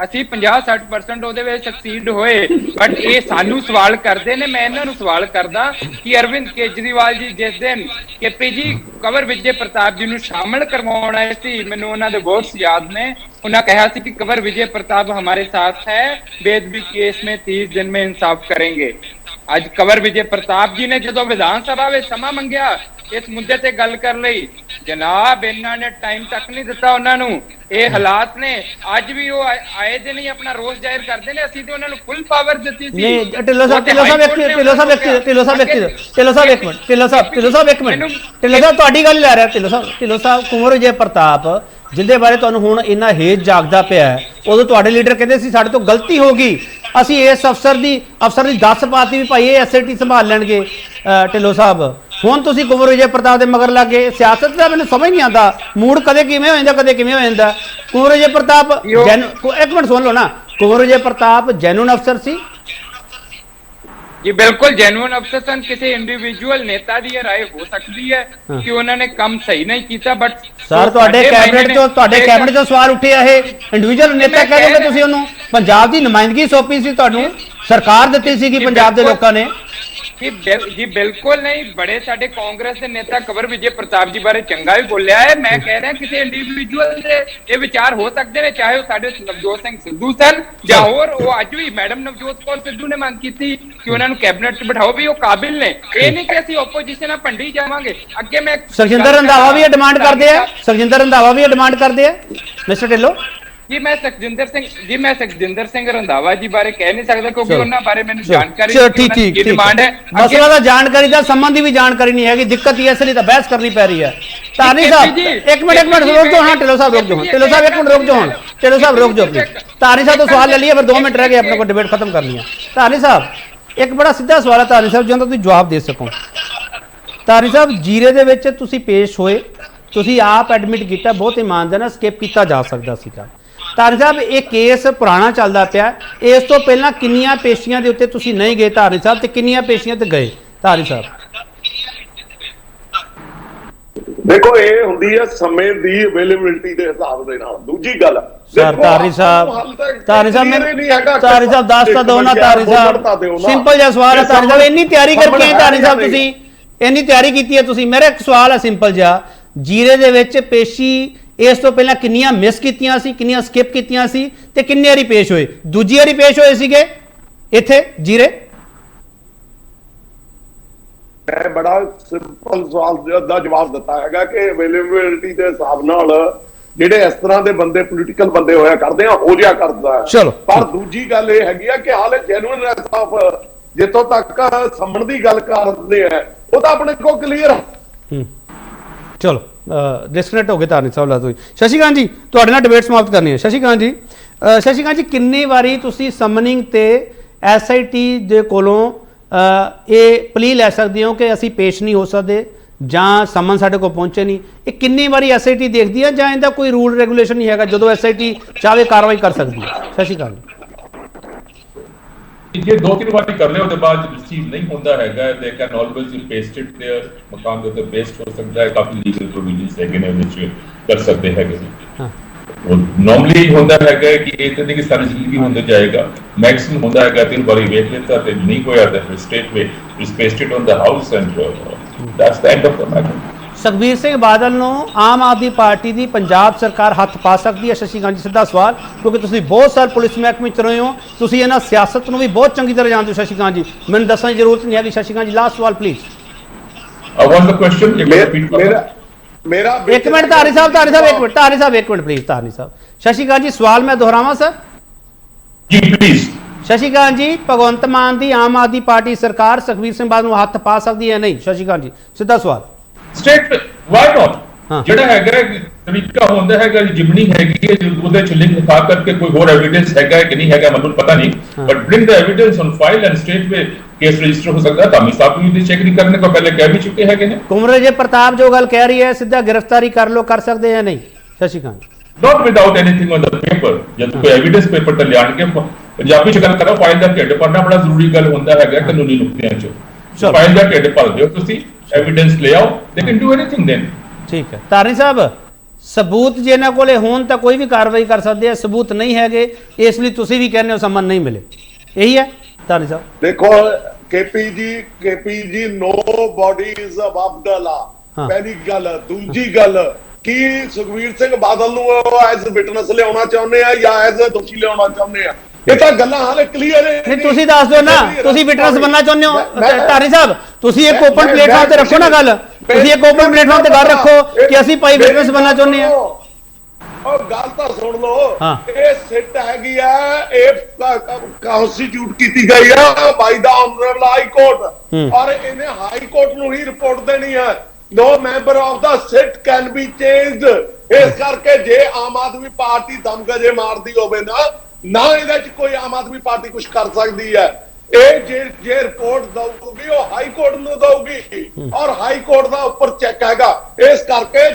ਅਸੀਂ 50-60% ਉਹਦੇ ਵਿੱਚ ਸਕਸੀਡ ਹੋਏ, ਬਟ ਇਹ ਸਾਨੂੰ ਸਵਾਲ ਕਰਦੇ ਨੇ। ਮੈਂ ਇਹਨਾਂ ਨੂੰ ਸਵਾਲ ਕਰਦਾ ਕਿ ਅਰਵਿੰਦ ਕੇਜਰੀਵਾਲ ਜੀ ਜਿਸ ਦਿਨ KP ਜੀ ਕੰਵਰ ਵਿਜੇ ਪ੍ਰਤਾਪ ਜੀ ਨੂੰ ਸ਼ਾਮਲ ਕਰਵਾਉਣ ਆਏ ਸੀ, ਮੈਨੂੰ ਉਹਨਾਂ ਦੇ ਵੋਟਸ ਯਾਦ ਨੇ। उन्होंने कहा कि कंवर विजय प्रताप हमारे साथ है, बेदबी केस में 30 दिन में इंसाफ करेंगे। ਅੱਜ ਕੰਵਰ ਵਿਜੇ ਪ੍ਰਤਾਪ ਜੀ ਨੇ ਜਦੋਂ ਵਿਧਾਨ ਸਭਾ ਵਿੱਚ ਸਮਾਂ ਮੰਗਿਆ ਇਸ ਮੁੱਦੇ ਤੇ ਗੱਲ ਕਰਨ ਲਈ, ਜਨਾਬ ਇਹਨਾਂ ਨੇ ਟਾਈਮ ਤੱਕ ਨਹੀਂ ਦਿੱਤਾ ਉਹਨਾਂ ਨੂੰ। ਇਹ ਹਾਲਾਤ ਨੇ, ਅੱਜ ਵੀ ਉਹ ਆਏ ਦਿਨ ਹੀ ਆਪਣਾ ਰੋਸ ਜ਼ਾਹਿਰ ਕਰਦੇ ਨੇ। ਅਸੀਂ ਤੇ ਉਹਨਾਂ ਨੂੰ ਫੁੱਲ ਪਾਵਰ ਦਿੱਤੀ ਸੀ। ਨਹੀਂ ਢਿੱਲੋਂ ਸਾਹਿਬ ਤੁਹਾਡੀ ਗੱਲ ਲੈ ਰਿਹਾ। ਢਿੱਲੋਂ ਸਾਹਿਬ ਕੁੰਵਰ ਵਿਜੇ ਪ੍ਰਤਾਪ ਜਿੰਦੇ ਬਾਰੇ ਤੁਹਾਨੂੰ ਹੁਣ ਇੰਨਾ ਹੇਜ ਜਾਗਦਾ ਪਿਆ ਹੈ, ਉਦੋਂ ਤੁਹਾਡੇ ਲੀਡਰ ਕਹਿੰਦੇ ਸੀ ਸਾਡੇ ਤੋਂ ਗਲਤੀ ਹੋ ਗਈ, ਅਸੀਂ ਇਸ ਅਫਸਰ ਦੀ 10 ਪਾਤੀ ਵੀ ਭਾਈ ਇਹ ਐਸਆਈਟੀ ਸੰਭਾਲ ਲੈਣਗੇ। ਢਿੱਲੋਂ ਸਾਹਿਬ ਹੁਣ ਤੁਸੀਂ ਕੁੰਵਰ ਵਿਜੇ ਪ੍ਰਤਾਪ ਦੇ ਮਗਰ ਲੱਗ ਗਏ। ਸਿਆਸਤ ਦਾ ਮੈਨੂੰ ਸਮਝ ਨਹੀਂ ਆਉਂਦਾ, ਮੂਡ ਕਦੇ ਕਿਵੇਂ ਹੋ ਜਾਂਦਾ ਕਦੇ ਕਿਵੇਂ ਹੋ ਜਾਂਦਾ। ਕੁੰਵਰ ਵਿਜੇ ਪ੍ਰਤਾਪ ਇੱਕ ਮਿੰਟ ਸੁਣ ਲਓ ਨਾ, ਕੁੰਵਰ ਵਿਜੇ ਪ੍ਰਤਾਪ ਜੈਨੂਨ ਅਫਸਰ ਸੀ ਜੀ, ਬਿਲਕੁਲ ਜੈਨੂਨ ਅਫਸਰ ਸਨ। ਕਿਸੇ ਇੰਡੀਵਿਜੂਅਲ ਨੇਤਾ ਦੀ ਰਾਏ ਹੋ ਸਕਦੀ ਹੈ ਕਿ ਉਹਨਾਂ ਨੇ ਕੰਮ ਸਹੀ ਨਹੀਂ ਕੀਤਾ, ਬਟ ਸਰ ਤੁਹਾਡੇ ਕੈਬਨਿਟ ਚੋਂ ਸਵਾਲ ਉੱਠਿਆ ਇਹ ਇੰਡੀਵਿਜੂਅਲ ਨੇਤਾ ਕਹਿ ਦੋਗੇ ਤੁਸੀਂ ਉਹਨੂੰ? ਪੰਜਾਬ ਦੀ ਨੁਮਾਇੰਦਗੀ ਸੌਂਪੀ ਸੀ ਤੁਹਾਨੂੰ, ਸਰਕਾਰ ਦਿੱਤੀ ਸੀਗੀ ਪੰਜਾਬ ਦੇ ਲੋਕਾਂ ਨੇ। ਜੀ ਬਿਲਕੁਲ ਨਹੀਂ, ਬੜੇ ਸਾਡੇ ਕਾਂਗਰਸ ਦੇ ਨੇਤਾ ਕੰਵਰ ਵਿਜੇ ਪ੍ਰਤਾਪ ਜੀ ਬਾਰੇ ਚੰਗਾ ਵੀ ਬੋਲਿਆ ਹੈ। ਮੈਂ ਕਹਿ ਰਿਹਾ ਕਿਸੇ ਇੰਡੀਵਿਜੂਅਲ ਦੇ ਇਹ ਵਿਚਾਰ ਹੋ ਸਕਦੇ ਨੇ, ਚਾਹੇ ਉਹ ਸਾਡੇ ਨਵਜੋਤ ਸਿੰਘ ਸਿੱਧੂ ਸਨ ਜਾਂ ਹੋਰ। ਉਹ ਅੱਜ ਵੀ ਮੈਡਮ ਨਵਜੋਤ ਕੌਰ ਸਿੱਧੂ ਨੇ ਮੰਗ ਕੀਤੀ ਕਿ ਉਹਨਾਂ ਨੂੰ ਕੈਬਨਿਟ 'ਚ ਬਿਠਾਓ, ਵੀ ਉਹ ਕਾਬਿਲ ਨੇ। ਇਹ ਨਹੀਂ ਕਿ ਅਸੀਂ ਆਪੋਜੀਸ਼ਨ ਨਾਲ ਭੰਡੀ ਜਾਵਾਂਗੇ। ਅੱਗੇ ਮੈਂ ਸੁਖਜਿੰਦਰ ਰੰਧਾਵਾ ਵੀ ਇਹ ਡਿਮਾਂਡ ਕਰਦੇ ਆ, ਮਿਸਟਰ ਢਿੱਲੋਂ ਜੀ। ਮੈਂ ਸੁਖਜਿੰਦਰ ਸਿੰਘ ਰੰਧਾਵਾ ਜੀ ਬਾਰੇ ਕਹਿ ਨਹੀਂ ਸਕਦਾ ਕਿਉਂਕਿ ਉਹਨਾਂ ਬਾਰੇ ਮੈਨੂੰ ਜਾਣਕਾਰੀ ਠੀਕ ਡਿਮਾਂਡ ਹੈ। ਮਸਲਾ ਦਾ ਜਾਣਕਾਰੀ ਦਾ ਸੰਬੰਧੀ ਵੀ ਜਾਣਕਾਰੀ ਨਹੀਂ ਹੈਗੀ, ਦਿੱਕਤ ਹੀ ਇਸ ਲਈ ਤਾਂ ਬਹਿਸ ਕਰਨੀ ਪੈ ਰਹੀ ਹੈ। ਧਾਰਨੀ ਸਾਹਿਬ ਇੱਕ ਮਿੰਟ ਰੁਕ ਜਾਓ। ਹਾਂ ਢਿੱਲੋਂ ਸਾਹਿਬ ਰੁਕ ਜਾਓ, ਢਿੱਲੋਂ ਸਾਹਿਬ ਇੱਕ ਮਿੰਟ ਰੁਕ ਜਾਓ। ਢਿੱਲੋਂ ਸਾਹਿਬ ਰੁਕ ਜਾਓ ਪਲੀਜ਼। ਧਾਰਨੀ ਸਾਹਿਬ ਤੋਂ ਸਵਾਲ ਲੈ ਲਈਏ, ਫਿਰ 2 ਮਿੰਟ ਰਹਿ ਗਏ ਆਪਣੇ ਕੋਲ, ਡਿਬੇਟ ਖਤਮ ਕਰਨੀ ਹੈ। ਧਾਰਨੀ ਸਾਹਿਬ ਇੱਕ ਬੜਾ ਸਿੱਧਾ ਸਵਾਲ ਹੈ ਧਾਰਨੀ ਸਾਹਿਬ, ਜਿਹਦਾ ਤੁਸੀਂ ਜਵਾਬ ਦੇ ਸਕੋ। ਧਾਰਨੀ ਸਾਹਿਬ ਜੀਰੇ ਦੇ ਵਿੱਚ ਤੁਸੀਂ ਪੇਸ਼ ਹੋਏ, ਤੁਸੀਂ ਆਪ ਐਡਮਿਟ ਕੀਤਾ, ਬਹੁਤ ਇਮਾਨਦਾਰ ਨਾਲ ਸਕਿਪ ਕੀਤਾ ਜਾ ਸਕਦਾ ਸੀਗਾ। ਧਾਰਨੀ ਸਾਹਿਬ ਇਹ ਕੇਸ ਪੁਰਾਣਾ ਚੱਲਦਾ ਪਿਆ, ਇਸ ਤੋਂ ਪਹਿਲਾਂ ਕਿੰਨੀਆਂ ਪੇਸ਼ੀਆਂ ਦੇ ਉੱਤੇ ਤੁਸੀਂ ਨਹੀਂ ਗਏ ਧਾਰਨੀ ਸਾਹਿਬ, ਤੇ ਕਿੰਨੀਆਂ ਪੇਸ਼ੀਆਂ ਤੇ ਗਏ ਧਾਰਨੀ ਸਾਹਿਬ? ਦੇਖੋ ਇਹ ਹੁੰਦੀ ਹੈ ਸਮੇਂ ਦੀ ਅਵੇਲੇਬਿਲਟੀ ਦੇ ਹਿਸਾਬ ਦੇ ਨਾਲ। ਦੂਜੀ ਗੱਲ ਸਰ ਧਾਰਨੀ ਸਾਹਿਬ 10 ਤਾਂ ਦੋ ਨਾ ਧਾਰਨੀ ਸਾਹਿਬ, ਸਿੰਪਲ ਜਿਹਾ ਸਵਾਲ ਹੈ ਧਾਰਨੀ ਸਾਹਿਬ। ਇੰਨੀ ਤਿਆਰੀ ਕਰਕੇ ਆਏ ਧਾਰਨੀ ਸਾਹਿਬ, ਤੁਸੀਂ ਇੰਨੀ ਤਿਆਰੀ ਕੀਤੀ ਹੈ ਤੁਸੀਂ। ਮੇਰਾ ਇੱਕ ਸਵਾਲ ਹੈ ਸਿੰਪਲ ਜਿਹਾ, ਜੀਰੇ ਦੇ ਵਿੱਚ ਪੇਸ਼ੀ ਇਸ ਤੋਂ ਪਹਿਲਾਂ ਕਿੰਨੀਆਂ ਮਿਸ ਕੀਤੀਆਂ ਸੀ, ਕਿੰਨੀਆਂ ਸਕਿਪ ਕੀਤੀਆਂ ਸੀ, ਤੇ ਕਿੰਨੇ ਵਾਰੀ ਪੇਸ਼ ਹੋਏ? ਦੂਜੀ ਵਾਰੀ ਪੇਸ਼ ਹੋਏ ਸੀਗੇ ਇੱਥੇ ਜੀਰੇ? ਮੈਂ ਬੜਾ ਸਿੰਪਲ ਸਵਾਲ ਦਾ ਜਵਾਬ ਦਿੱਤਾ ਹੈਗਾ ਕਿ ਅਵੇਲੇਬਿਲਟੀ ਦੇ ਹਿਸਾਬ ਨਾਲ ਜਿਹੜੇ ਇਸ ਤਰ੍ਹਾਂ ਦੇ ਬੰਦੇ ਪੋਲੀਟੀਕਲ ਬੰਦੇ ਹੋਇਆ ਕਰਦੇ ਆ ਉਹ ਜਿਹਾ ਕਰਦਾ ਹੈ। ਚਲੋ ਪਰ ਦੂਜੀ ਗੱਲ ਇਹ ਹੈਗੀ ਆ ਕਿ ਹਾਲੇ ਜੈਨੂਇਨ ਇਨਸਾਫ ਜਿੱਥੋਂ ਤੱਕ ਸੰਮਣ ਦੀ ਗੱਲ ਕਰਦੇ ਆ ਉਹ ਤਾਂ ਆਪਣੇ ਕੋਲ ਕਲੀਅਰ। ਚਲੋ ਡਿਸਕਨੈਕਟ ਹੋ ਗਏ ਧਾਰਨੀ ਸਾਹਿਬ ਲਾ ਤੋਂ। ਸ਼ਸ਼ੀਕਾਂਤ ਜੀ ਤੁਹਾਡੇ ਨਾਲ ਡਿਬੇਟ ਸਮਾਪਤ ਕਰਨੀ ਹੈ। ਸ਼ਸ਼ੀਕਾਂਤ ਜੀ ਕਿੰਨੀ ਵਾਰੀ ਤੁਸੀਂ ਸਮਨਿੰਗ ਤੇ ਐਸਆਈਟੀ ਦੇ ਕੋਲੋਂ ਇਹ ਪਲੀ ਲੈ ਸਕਦੇ ਹੋ ਕਿ ਅਸੀਂ ਪੇਸ਼ ਨਹੀਂ ਹੋ ਸਕਦੇ ਜਾਂ ਸਮਨ ਸਾਡੇ ਕੋਲ ਪਹੁੰਚੇ ਨਹੀਂ? ਇਹ ਕਿੰਨੀ ਵਾਰੀ ਐਸਆਈਟੀ ਦੇਖਦੀ ਹੈ ਜਾਂ ਇਹਦਾ ਕੋਈ ਰੂਲ ਰੈਗੂਲੇਸ਼ਨ ਨਹੀਂ ਹੈਗਾ, ਜਦੋਂ ਐਸਆਈਟੀ ਚਾਹੇ ਕਾਰਵਾਈ ਕਰ ਸਕਦੀ ਹੈ? ਸ਼ਸ਼ੀਕਾਂਤ ਜੇ 2-3 ਵਾਰੀ ਕਰ ਲਿਆ ਉਹਦੇ ਬਾਅਦ ਰਿਸੀਵ ਨਹੀਂ ਹੁੰਦਾ ਹੈਗਾ, they can always paste it there, ਮਕਾਨ ਦੇ ਉੱਤੇ ਪੇਸਟ ਹੋ ਸਕਦਾ ਹੈ। ਕਾਫੀ ਲੀਗਲ ਪ੍ਰੋਵੀਜ਼ਨਸ ਹੈਗੇ ਨੇ ਵਿੱਚ ਕਰ ਸਕਦੇ ਹੈਗੇ। ਹਾਂ ਉਹ ਨਾਰਮਲੀ ਹੁੰਦਾ ਹੈਗਾ ਕਿ ਇਹ ਤਾਂ ਨਹੀਂ ਕਿ ਸਾਰੀ ਜ਼ਿੰਦਗੀ ਹੁੰਦਾ ਜਾਏਗਾ, ਮੈਕਸਿਮਮ ਹੁੰਦਾ ਹੈਗਾ 3 ਵਾਰੀ ਵੇਖ ਲੈਤਾ ਤੇ ਨਹੀਂ ਹੋਇਆ ਤਾਂ ਸਟੇਟ ਵੇ ਇਸ paste it on the house and that's the end of the matter. Sukhbir Singh Badal ਨੂੰ ਆਮ ਆਦਮੀ ਪਾਰਟੀ ਦੀ ਪੰਜਾਬ ਸਰਕਾਰ ਹੱਥ ਪਾ ਸਕਦੀ ਹੈ? ਸ਼ਸ਼ੀਕਾਂਤ ਜੀ ਸਿੱਧਾ ਸਵਾਲ, ਕਿਉਂਕਿ ਤੁਸੀਂ ਬਹੁਤ ਸਾਲ ਪੁਲਿਸ ਮਹਿਕਮੇ ਚ ਰਹੇ ਹੋ, ਤੁਸੀਂ ਇਹਨਾਂ ਸਿਆਸਤ ਨੂੰ ਵੀ ਬਹੁਤ ਚੰਗੀ ਤਰ੍ਹਾਂ ਜਾਣਦੇ ਹੋ। ਸ਼ਸ਼ੀਕਾਂਤ ਜੀ ਮੈਨੂੰ ਦੱਸਣ ਦੀ ਜ਼ਰੂਰਤ ਨਹੀਂ ਹੈਗੀ। ਸ਼ਸ਼ੀਕਾਂਤ ਜੀ ਲਾਸਟ ਸਵਾਲ ਪਲੀਜ਼। What the question? ਮੇਰਾ ਇੱਕ ਮਿੰਟ ਧਾਰਨੀ ਸਾਹਿਬ ਇੱਕ ਮਿੰਟ ਪਲੀਜ਼। ਧਾਰਨੀ ਸਾਹਿਬ ਸ਼ਸ਼ੀਕਾਂਤ ਜੀ ਸਵਾਲ ਮੈਂ ਦੁਹਰਾਵਾਂ ਸਰ ਜੀ ਪਲੀਜ਼। ਸ਼ਸ਼ੀਕਾਂਤ ਜੀ ਭਗਵੰਤ ਮਾਨ ਦੀ ਆਮ ਆਦਮੀ ਪਾਰਟੀ ਸਰਕਾਰ ਸੁਖਬੀਰ ਸਿੰਘ ਬਾਦਲ ਨੂੰ ਹੱਥ ਪਾ ਸਕਦੀ ਹੈ ਨਹੀਂ? ਸ਼ਸ਼ੀਕਾਂਤ ਜੀ ਸਿੱਧਾ ਸਵਾਲ। State why not? ਜਿਹੜਾ ਹੈਗਾ ਤਰੀਕਾ ਹੁੰਦਾ ਹੈਗਾ ਜਿਮਨੀ ਹੈਗੀ ਹੈ ਉਹਦੇ ਚ ਲਿੰਕ ਦਿਖਾ ਕਰਕੇ ਕੋਈ ਹੋਰ ਐਵੀਡੈਂਸ ਹੈਗਾ ਕਿ ਨਹੀਂ ਹੈਗਾ ਮੈਨੂੰ ਪਤਾ ਨਹੀਂ, but bring the evidence on file and state way case register हो सकता है। धामी साहब भी चेक नहीं करने को पहले कह भी चुके हैं कि नहीं। कुंवर विजय प्रताप जो गल कह रही है सीधा गिरफ्तारी कर लो, कर सकते हैं नहीं? Shashikant not without anything on the paper, जब कोई एविडेंस पेपर ते लियान के पंजाबी च गल करो फाइल दा ढिड भरना बड़ा जरूरी गल हुंदा है कानूनी नुक्तियां च। फाइल दा ढिड भर दियो तुसी, एविडेंस ले आओ, they can do anything then. ठीक है तारनी साहब सबूत जे इन्हां कोले होण तां कोई भी कार्रवाई कर सकदे आ, सबूत नहीं हैगे इसलिए तुसी भी कहने हो समन नहीं मिले, यही है तारनी साहब? देखो KP ji nobody is above the law, पहली गल। दूजी गल कि सुखबीर सिंह बादल ਨੂੰ ਐਜ਼ ਵਿਟਨੈਸ ਲਿਆਉਣਾ ਚਾਹੁੰਦੇ ਆ ਜਾਂ ਐਜ਼ ਦੋਸ਼ੀ ਲਿਆਉਣਾ ਚਾਹੁੰਦੇ ਆ, ਇਹ ਤਾਂ ਗੱਲਾਂ ਹਾਲੇ ਕਲੀਅਰ ਹੈ ਨਹੀਂ ਤੁਸੀਂ ਦੱਸ ਦਿਓ ਨਾ, ਤੁਸੀਂ ਵਿਟਨੈਸ ਬਣਨਾ ਚਾਹੁੰਦੇ ਹੋ ਧਾਰੀ ਸਾਹਿਬ, ਤੁਸੀਂ ਇੱਕ ਓਪਨ ਪਲੇਟਫਾਰਮ ਤੇ ਰੱਖੋ ਨਾ ਗੱਲ, ਤੁਸੀਂ ਇੱਕ ਓਪਨ ਪਲੇਟਫਾਰਮ ਤੇ ਗੱਲ ਰੱਖੋ ਕਿ ਅਸੀਂ ਭਾਈ ਵਿਟਨੈਸ ਬਣਨਾ ਚਾਹੁੰਦੇ ਹਾਂ। ਉਹ ਗੱਲ ਤਾਂ ਸੁਣ ਲਓ, ਹਾਂ। ਇਹ ਸਿੱਟ ਹੈਗੀ ਆ, ਇਹ ਕਨਸਟੀਟਿਊਟ ਕੀਤੀ ਗਈ ਆ ਬਾਈ ਦਾ ਆਨਰੇਬਲ ਹਾਈ ਕੋਰਟ, ਔਰ ਇਹਨੇ ਹਾਈ ਕੋਰਟ ਨੂੰ ਹੀ ਰਿਪੋਰਟ ਦੇਣੀ ਹੈ। No member of the sit can be changed। ਇਸ ਕਰਕੇ ਜੇ ਆਮ ਆਦਮੀ ਪਾਰਟੀ ਦਮਗਜੇ ਮਾਰਦੀ ਹੋਵੇ ਨਾ ਇਹਦੇ ਚ ਕੋਈ ਆਮ ਆਦਮੀ ਪਾਰਟੀ ਕੁਝ ਕਰ ਸਕਦੀ ਹੈ। ਇਹ ਜੇ ਰਿਪੋਰਟ ਦਊਗੀ ਉਹ ਹਾਈ ਕੋਰਟ ਨੂੰ ਦਊਗੀ, ਔਰ ਹਾਈ ਕੋਰਟ ਦਾ ਉੱਪਰ ਚੈੱਕ ਹੈਗਾ। ਇਸ ਕਰਕੇ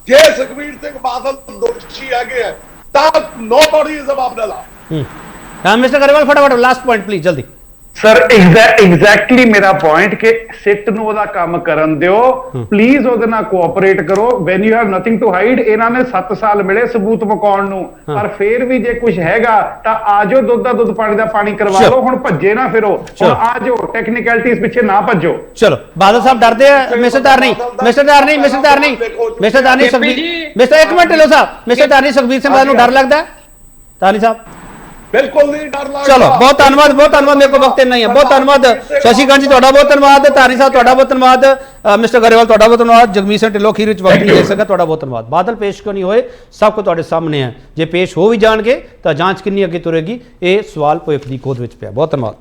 ਜੇ ਸੁਖਬੀਰ ਸਿੰਘ ਬਾਦਲ ਦੋਸ਼ੀ ਹੈਗੇ ਆ ਤਾਂ nobody is above the law। ਹਾਂ ਮਿਸਟਰ ਗਰੇਵਾਲ ਫਟਾਫਟ ਲਾਸਟ ਪੁਆਇੰਟ ਪਲੀਜ਼ ਜਲਦੀ। ਸਰ ਐਗਜ਼ੈਕਟਲੀ ਮੇਰਾ ਪੁਆਇੰਟ ਕਿ ਸਿੱਟ ਨੂੰ ਉਹਦਾ ਕੰਮ ਕਰਨ ਦਿਓ, ਪਲੀਜ਼ ਉਹਦੇ ਨਾਲ ਕੋਆਪਰੇਟ ਕਰੋ। When you have nothing to hide, ਇਹਨਾਂ ਨੇ 7 ਸਾਲ ਮਿਲੇ ਸਬੂਤ ਮੁਕਾਉਣ ਨੂੰ, ਪਰ ਫੇਰ ਵੀ ਜੇ ਕੁਝ ਹੈਗਾ ਤਾਂ ਆਜੋ, ਦੁੱਧ ਦਾ ਦੁੱਧ ਪਾਣੀ ਦਾ ਪਾਣੀ ਕਰਵਾ ਲਓ। ਹੁਣ ਭੱਜੇ ਨਾ ਫਿਰੋ, ਹੁਣ ਆਜੋ, ਟੈਕਨੀਕੈਲਿਟੀਜ਼ ਪਿੱਛੇ ਨਾ ਭੱਜੋ। ਚਲੋ ਬਾਦਲ ਸਾਹਿਬ ਡਰਦੇ ਆ, ਮਿਸਟਰ ਧਾਰਨੀ ਸੁਖਬੀਰ ਮਿਸਟਰ ਇੱਕ ਮਿੰਟ ਲੋ ਸਾਹਿਬ, ਮਿਸਟਰ ਧਾਰਨੀ ਸੁਖਬੀਰ ਸਿੰਘ ਬਾਦਲ ਨੂੰ ਡਰ ਲੱਗਦਾ ਧਾਰਨੀ ਸਾਹਿਬ? ਬਿਲਕੁਲ ਨਹੀਂ ਡਰ ਲੱਗਦਾ। ਚਲੋ ਬਹੁਤ ਧੰਨਵਾਦ, ਮੇਰੇ ਕੋਲ ਵਕਤ ਨਹੀਂ ਹੈ। ਬਹੁਤ ਧੰਨਵਾਦ ਸ਼ਸ਼ੀਕਾਂਤ ਜੀ, ਤੁਹਾਡਾ ਬਹੁਤ ਧੰਨਵਾਦ। ਧਾਰਨੀ ਸਾਹਿਬ ਤੁਹਾਡਾ ਬਹੁਤ ਧੰਨਵਾਦ। ਮਿਸਟਰ ਗਰੇਵਾਲ ਤੁਹਾਡਾ ਬਹੁਤ ਧੰਨਵਾਦ। ਜਗਮੀਤ ਸਿੰਘ ਢਿੱਲੋਂ ਅਖੀਰ ਵਿੱਚ ਵਕਤ ਨਹੀਂ ਦੇ ਸਕਿਆ, ਤੁਹਾਡਾ ਬਹੁਤ ਧੰਨਵਾਦ। ਬਾਦਲ ਪੇਸ਼ ਕਿਉਂ ਨਹੀਂ ਹੋਏ, ਸਭ ਕੁਝ ਤੁਹਾਡੇ ਸਾਹਮਣੇ ਹੈ। ਜੇ ਪੇਸ਼ ਹੋ ਵੀ ਜਾਣਗੇ ਤਾਂ ਜਾਂਚ ਕਿੰਨੀ ਅੱਗੇ ਤੁਰੇਗੀ, ਇਹ ਸਵਾਲ ਭਵਿੱਖ ਦੀ ਗੋਦ ਵਿੱਚ ਪਿਆ। ਬਹੁਤ ਧੰਨਵਾਦ।